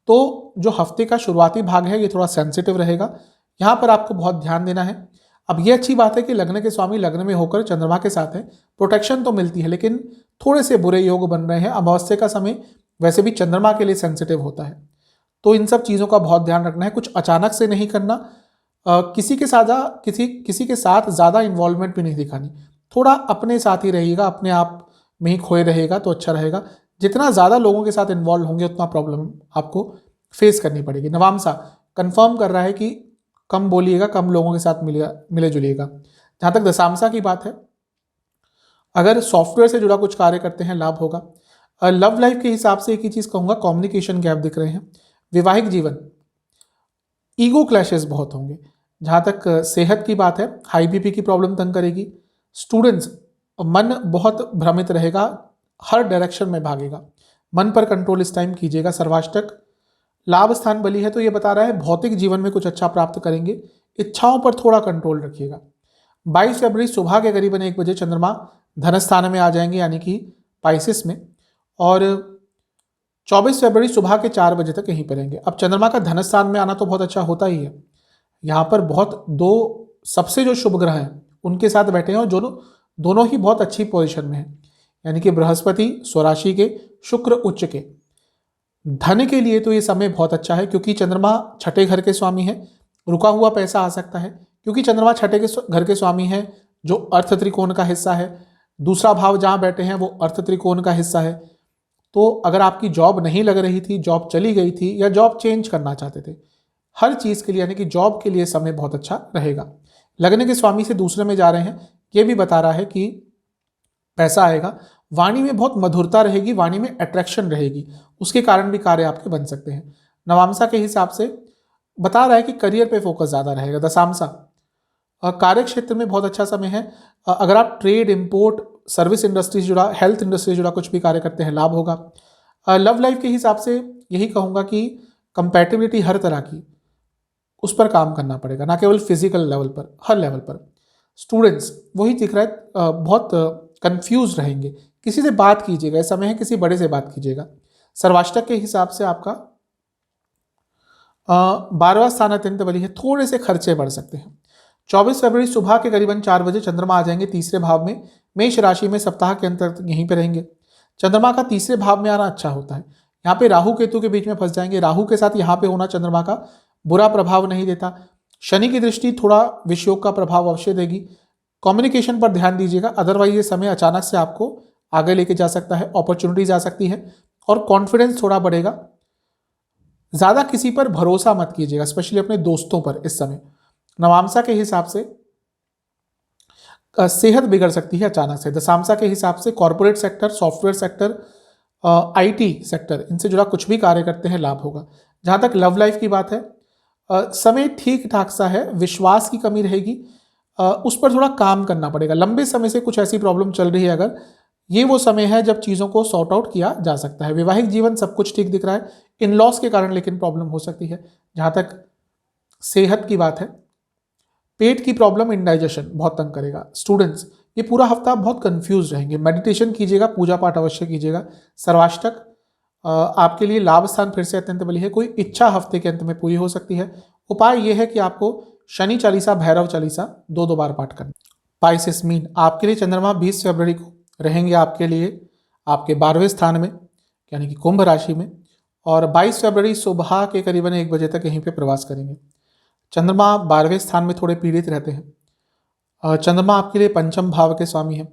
तो जो हफ्ते का शुरुआती भाग है ये थोड़ा सेंसिटिव रहेगा, यहाँ पर आपको बहुत ध्यान देना है। अब ये अच्छी बात है कि लग्न के स्वामी लग्न में होकर चंद्रमा के साथ है, प्रोटेक्शन तो मिलती है, लेकिन थोड़े से बुरे योग बन रहे हैं। अमावस्या का समय वैसे भी चंद्रमा के लिए सेंसिटिव होता है, तो इन सब चीज़ों का बहुत ध्यान रखना है। कुछ अचानक से नहीं करना, किसी के साथ ज़्यादा इन्वॉल्वमेंट भी नहीं दिखानी। थोड़ा अपने साथ ही रहिएगा, अपने आप में ही खोए रहेगा तो अच्छा रहेगा। जितना ज़्यादा लोगों के साथ इन्वॉल्व होंगे उतना प्रॉब्लम आपको फेस करनी पड़ेगी। नवामसा कंफर्म कर रहा है कि कम बोलिएगा, कम लोगों के साथ मिले जुलिएगा। जहाँ तक दशामसा की बात है, अगर सॉफ्टवेयर से जुड़ा कुछ कार्य करते हैं लाभ होगा। लव लाइफ के हिसाब से एक ही चीज़ कहूँगा, कम्युनिकेशन गैप दिख रहे हैं। वैवाहिक जीवन, ईगो क्लैशेस बहुत होंगे। जहाँ तक सेहत की बात है, हाई बीपी की प्रॉब्लम तंग करेगी। स्टूडेंट्स, मन बहुत भ्रमित रहेगा, हर डायरेक्शन में भागेगा। मन पर कंट्रोल इस टाइम कीजिएगा। सर्वाष्टक लाभ स्थान बली है, तो ये बता रहा है भौतिक जीवन में कुछ अच्छा प्राप्त करेंगे। इच्छाओं पर थोड़ा कंट्रोल रखिएगा। 22 फरवरी सुबह के करीबन 1 बजे चंद्रमा धन स्थान में आ जाएंगे, यानी कि पाइसिस में, और 24 फरवरी सुबह के 4 बजे तक यहीं पर रहेंगे। अब चंद्रमा का धन स्थान में आना तो बहुत अच्छा होता ही है। यहाँ पर बहुत दो सबसे जो शुभ ग्रह हैं उनके साथ बैठे हैं, और दोनों ही बहुत अच्छी पोजीशन में हैं, यानी कि बृहस्पति स्वराशि के, शुक्र उच्च के। धन के लिए तो ये समय बहुत अच्छा है, क्योंकि चंद्रमा छठे घर के स्वामी है। रुका हुआ पैसा आ सकता है, क्योंकि चंद्रमा छठे के घर के स्वामी है, जो अर्थ त्रिकोण का हिस्सा है। दूसरा भाव जहाँ बैठे हैं वो अर्थ त्रिकोण का हिस्सा है। तो अगर आपकी जॉब नहीं लग रही थी, जॉब चली गई थी, या जॉब चेंज करना चाहते थे, हर चीज़ के लिए, यानी कि जॉब के लिए समय बहुत अच्छा रहेगा। लगने के स्वामी से दूसरे में जा रहे हैं, ये भी बता रहा है कि पैसा आएगा। वाणी में बहुत मधुरता रहेगी, वाणी में अट्रैक्शन रहेगी, उसके कारण भी कार्य आपके बन सकते हैं। नवामसा के हिसाब से बता रहा है कि करियर पे फोकस ज़्यादा रहेगा। दशामसा कार्य क्षेत्र में बहुत अच्छा समय है। अगर आप ट्रेड, इंपोर्ट, सर्विस इंडस्ट्री से जुड़ा, हेल्थ इंडस्ट्री से जुड़ा कुछ भी कार्य करते हैं, लाभ होगा। लव लाइफ के हिसाब से यही कहूँगा कि कंपैटिबिलिटी हर तरह की, उस पर काम करना पड़ेगा, ना केवल फिजिकल लेवल पर, हर लेवल पर। स्टूडेंट्स वही दिख रहा है, बहुत कंफ्यूज रहेंगे। किसी से बात कीजिएगा, इस समय है किसी बड़े से बात कीजिएगा। सर्वाष्टक के हिसाब से आपका 12वां स्थान अत्यंत बली है, थोड़े से खर्चे बढ़ सकते हैं। 24 फरवरी सुबह के करीबन 4 बजे चंद्रमा आ जाएंगे तीसरे भाव में, मेष राशि में, सप्ताह के अंत तक यहीं पे रहेंगे। चंद्रमा का तीसरे भाव में आना अच्छा होता है। यहाँ पे राहु केतु के बीच में फंस जाएंगे, राहु के साथ यहाँ पे होना चंद्रमा का बुरा प्रभाव नहीं देता। शनि की दृष्टि थोड़ा विषयोग का प्रभाव अवश्य देगी। कम्युनिकेशन पर ध्यान दीजिएगा, अदरवाइज ये समय अचानक से आपको आगे लेके जा सकता है, अपॉर्चुनिटीज आ सकती है और कॉन्फिडेंस थोड़ा बढ़ेगा। ज़्यादा किसी पर भरोसा मत कीजिएगा, स्पेशली अपने दोस्तों पर इस समय। नवांशा के हिसाब से सेहत बिगड़ सकती है अचानक से। दशांशा के हिसाब से corporate sector, software sector, IT sector, इनसे जुड़ा कुछ भी कार्य करते हैं, लाभ होगा। जहाँ तक लव लाइफ की बात है, समय ठीक ठाक सा है, विश्वास की कमी रहेगी, उस पर थोड़ा काम करना पड़ेगा। लंबे समय से कुछ ऐसी प्रॉब्लम चल रही है अगर, ये वो समय है जब चीज़ों को सॉर्ट आउट किया जा सकता है। वैवाहिक जीवन सब कुछ ठीक दिख रहा है, इन लॉस के कारण लेकिन प्रॉब्लम हो सकती है। जहाँ तक सेहत की बात है, पेट की प्रॉब्लम, इंडाइजेशन बहुत तंग करेगा। स्टूडेंट्स ये पूरा हफ्ता बहुत कंफ्यूज रहेंगे, मेडिटेशन कीजिएगा, पूजा पाठ अवश्य कीजिएगा। सर्वाष्टक आपके लिए लाभ स्थान फिर से अत्यंत बली है, कोई इच्छा हफ्ते के अंत में पूरी हो सकती है। उपाय यह है कि आपको शनि चालीसा, भैरव चालीसा 2-2 बार पाठ करना। पाइसेस मीन आपके लिए चंद्रमा 20 फरवरी को रहेंगे आपके लिए आपके 12वें स्थान में, यानी कि कुंभ राशि में, और 22 फरवरी सुबह के करीबन 1 बजे तक यहीं पे प्रवास करेंगे। चंद्रमा 12वें स्थान में थोड़े पीड़ित रहते हैं। चंद्रमा आपके लिए पंचम भाव के स्वामी है,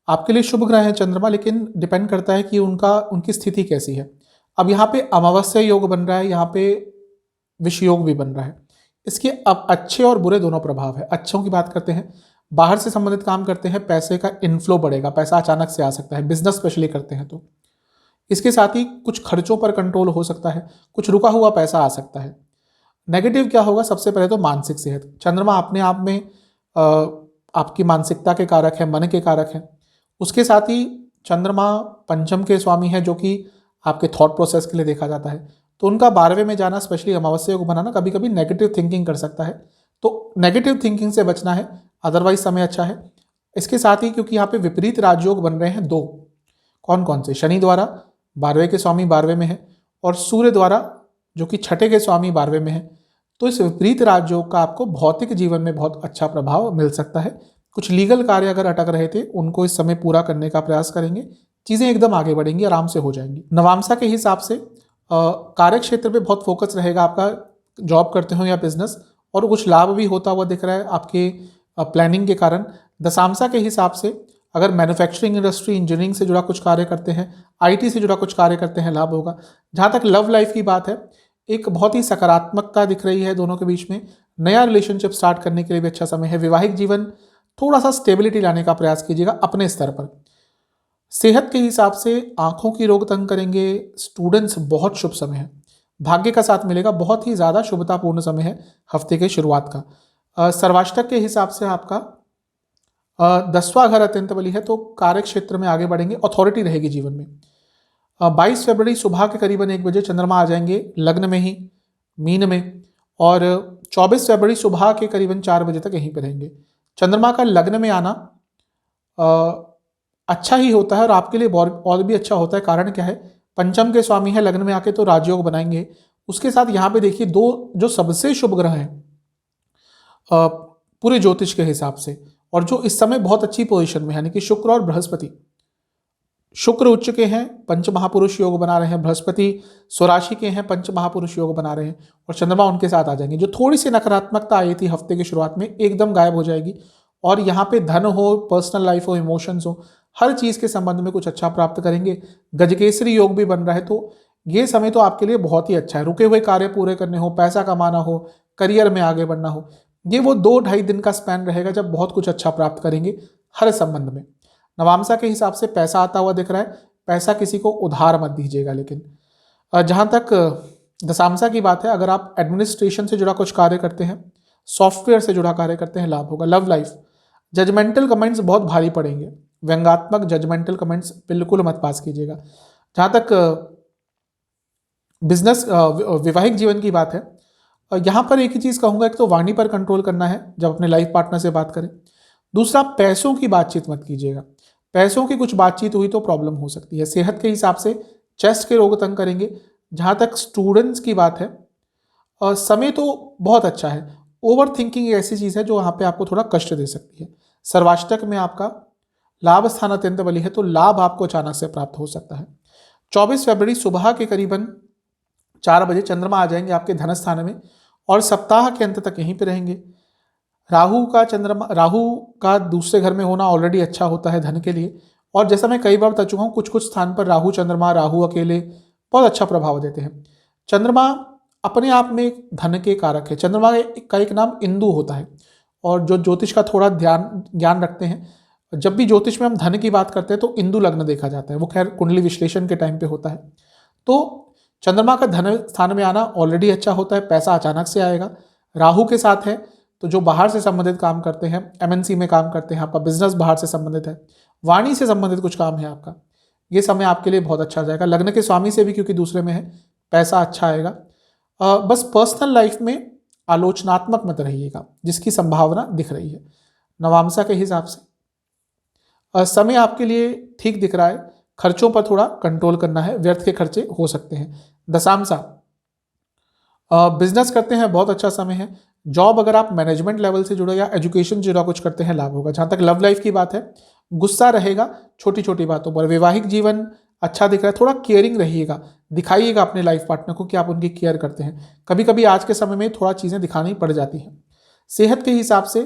आपके लिए शुभ ग्रह है चंद्रमा, लेकिन डिपेंड करता है कि उनकी स्थिति कैसी है। अब यहाँ पे अमावस्या योग बन रहा है, यहाँ पे विष योग भी बन रहा है। इसके अब अच्छे और बुरे दोनों प्रभाव है। अच्छों की बात करते हैं, बाहर से संबंधित काम करते हैं, पैसे का इनफ्लो बढ़ेगा, पैसा अचानक से आ सकता है, बिजनेस स्पेशली करते हैं तो। इसके साथ ही कुछ खर्चों पर कंट्रोल हो सकता है, कुछ रुका हुआ पैसा आ सकता है। नेगेटिव क्या होगा? सबसे पहले तो मानसिक सेहत। चंद्रमा अपने आप में आपकी मानसिकता के कारक है, मन के कारक है। उसके साथ ही चंद्रमा पंचम के स्वामी है, जो कि आपके थॉट प्रोसेस के लिए देखा जाता है। तो उनका 12वें में जाना, स्पेशली अमावस्या को बनाना, कभी कभी नेगेटिव थिंकिंग कर सकता है, तो नेगेटिव थिंकिंग से बचना है, अदरवाइज समय अच्छा है। इसके साथ ही क्योंकि यहाँ पे विपरीत राजयोग बन रहे हैं 2, कौन कौन से? शनि द्वारा 12वें के स्वामी 12वें में है, और सूर्य द्वारा जो कि 6ठे के स्वामी 12वें में है। तो इस विपरीत राजयोग का आपको भौतिक जीवन में बहुत अच्छा प्रभाव मिल सकता है। कुछ लीगल कार्य अगर अटक रहे थे, उनको इस समय पूरा करने का प्रयास करेंगे, चीज़ें एकदम आगे बढ़ेंगी, आराम से हो जाएंगी। नवांशा के हिसाब से कार्य क्षेत्र पे बहुत फोकस रहेगा आपका, जॉब करते हो या बिजनेस, और कुछ लाभ भी होता हुआ दिख रहा है आपके प्लानिंग के कारण। दशांशा के हिसाब से अगर मैन्युफैक्चरिंग इंडस्ट्री, इंजीनियरिंग से जुड़ा कुछ कार्य करते हैं, आईटी से जुड़ा कुछ कार्य करते हैं, लाभ होगा। जहाँ तक लव लाइफ की बात है, एक बहुत ही सकारात्मकता दिख रही है दोनों के बीच में, नया रिलेशनशिप स्टार्ट करने के लिए भी अच्छा समय है। वैवाहिक जीवन थोड़ा सा स्टेबिलिटी लाने का प्रयास कीजिएगा अपने स्तर पर। सेहत के हिसाब से आंखों की रोग तंग करेंगे। स्टूडेंट्स बहुत शुभ समय है, भाग्य का साथ मिलेगा, बहुत ही ज़्यादा शुभतापूर्ण समय है हफ्ते के शुरुआत का। सर्वाष्टक के हिसाब से आपका 10वां घर अत्यंत बली है, तो कार्य क्षेत्र में आगे बढ़ेंगे, अथॉरिटी रहेगी जीवन में। 22 फरवरी सुबह के करीबन 1 बजे चंद्रमा आ जाएंगे लग्न में ही, मीन में, और 24 फरवरी सुबह के करीबन 4 बजे तक यहीं पर रहेंगे। चंद्रमा का लग्न में आना अच्छा ही होता है और आपके लिए और भी अच्छा होता है। कारण क्या है? पंचम के स्वामी है, लग्न में आके तो राजयोग बनाएंगे। उसके साथ यहाँ पे देखिए 2 जो सबसे शुभ ग्रह हैं पूरे ज्योतिष के हिसाब से, और जो इस समय बहुत अच्छी पोजीशन में, यानी कि शुक्र और बृहस्पति। शुक्र उच्च के हैं, पंच महापुरुष योग बना रहे हैं, बृहस्पति स्वराशि के हैं, पंच महापुरुष योग बना रहे हैं, और चंद्रमा उनके साथ आ जाएंगे। जो थोड़ी सी नकारात्मकता आई थी हफ्ते की शुरुआत में, एकदम गायब हो जाएगी, और यहाँ पे धन हो, पर्सनल लाइफ हो, इमोशंस हो, हर चीज़ के संबंध में कुछ अच्छा प्राप्त करेंगे। गजकेसरी योग भी बन रहा है, तो ये समय तो आपके लिए बहुत ही अच्छा है। रुके हुए कार्य पूरे करने हो, पैसा कमाना हो, करियर में आगे बढ़ना हो, ये वो 2-2.5 दिन का स्पैन रहेगा जब बहुत कुछ अच्छा प्राप्त करेंगे हर संबंध में। नवांशा के हिसाब से पैसा आता हुआ दिख रहा है, पैसा किसी को उधार मत दीजिएगा। लेकिन जहाँ तक दशांशा की बात है, अगर आप एडमिनिस्ट्रेशन से जुड़ा कुछ कार्य करते हैं, सॉफ्टवेयर से जुड़ा कार्य करते हैं, लाभ होगा। लव लाइफ, जजमेंटल कमेंट्स बहुत भारी पड़ेंगे, व्यंग्यात्मक जजमेंटल कमेंट्स बिल्कुल मत पास कीजिएगा। जहाँ तक बिजनेस वैवाहिक जीवन की बात है, यहाँ पर एक ही चीज़ कहूँगा, एक तो वाणी पर कंट्रोल करना है जब अपने लाइफ पार्टनर से बात करें। दूसरा, पैसों की बातचीत मत कीजिएगा, पैसों की कुछ बातचीत हुई तो प्रॉब्लम हो सकती है। सेहत के हिसाब से चेस्ट के रोग तंग करेंगे। जहाँ तक स्टूडेंट्स की बात है, समय तो बहुत अच्छा है, ओवर थिंकिंग एक ऐसी चीज़ है जो यहाँ पे आपको थोड़ा कष्ट दे सकती है। सर्वाष्टक में आपका लाभ स्थान अत्यंत बली है, तो लाभ आपको अचानक से प्राप्त हो सकता है। 24 फरवरी सुबह के करीबन 4 बजे चंद्रमा आ जाएंगे आपके धन स्थान में और सप्ताह के अंत तक यहीं पे रहेंगे। राहु का दूसरे घर में होना ऑलरेडी अच्छा होता है धन के लिए, और जैसा मैं कई बार बता चुका हूँ, कुछ कुछ स्थान पर राहु अकेले बहुत अच्छा प्रभाव देते हैं। चंद्रमा अपने आप में एक धन के कारक है। चंद्रमा का एक नाम इंदु होता है, और जो ज्योतिष का थोड़ा ज्ञान रखते हैं, जब भी ज्योतिष में हम धन की बात करते हैं तो इंदु लग्न देखा जाता है, वो खैर कुंडली विश्लेषण के टाइम पे होता है। तो चंद्रमा का धन स्थान में आना ऑलरेडी अच्छा होता है, पैसा अचानक से आएगा। राहु के साथ है तो जो बाहर से संबंधित काम करते हैं, एमएनसी में काम करते हैं, आपका बिजनेस बाहर से संबंधित है, वाणी से संबंधित कुछ काम है आपका, ये समय आपके लिए बहुत अच्छा जाएगा। लग्न के स्वामी से भी क्योंकि दूसरे में है, पैसा अच्छा आएगा। बस पर्सनल लाइफ में आलोचनात्मक मत रहिएगा, जिसकी संभावना दिख रही है। नवामसा के हिसाब से समय आपके लिए ठीक दिख रहा है, खर्चों पर थोड़ा कंट्रोल करना है, व्यर्थ के खर्चे हो सकते हैं। दशामसा, बिजनेस करते हैं बहुत अच्छा समय है। जॉब अगर आप मैनेजमेंट लेवल से जुड़े या एजुकेशन से जुड़ा कुछ करते हैं, लाभ होगा। जहाँ तक लव लाइफ की बात है, गुस्सा रहेगा छोटी छोटी बातों पर। वैवाहिक जीवन अच्छा दिख रहा है, थोड़ा केयरिंग रहिएगा, दिखाइएगा अपने लाइफ पार्टनर को कि आप उनकी केयर करते हैं। कभी कभी आज के समय में थोड़ा चीज़ें दिखानी पड़ जाती हैं। सेहत के हिसाब से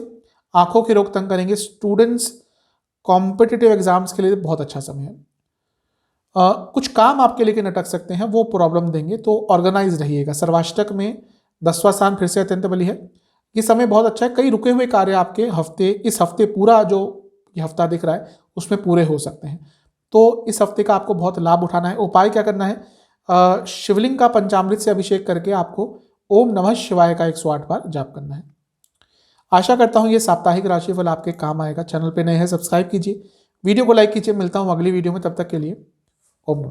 आंखों के रोग तंग करेंगे। स्टूडेंट्स कॉम्पिटिटिव एग्जाम्स के लिए बहुत अच्छा समय है। कुछ काम आपके लेके नटक सकते हैं, वो प्रॉब्लम देंगे, तो ऑर्गेनाइज रहिएगा। सर्वाष्टक में 10वां स्थान फिर से अत्यंत बली है, ये समय बहुत अच्छा है। कई रुके हुए कार्य आपके इस हफ्ते पूरा जो ये हफ्ता दिख रहा है उसमें पूरे हो सकते हैं, तो इस हफ्ते का आपको बहुत लाभ उठाना है। उपाय क्या करना है, शिवलिंग का पंचामृत से अभिषेक करके आपको ओम नमः शिवाय का 108 बार जाप करना है। आशा करता हूँ ये साप्ताहिक राशिफल आपके काम आएगा। चैनल पे नए हैं, सब्सक्राइब कीजिए, वीडियो को लाइक कीजिए। मिलता हूँ अगली वीडियो में, तब तक के लिए ओम।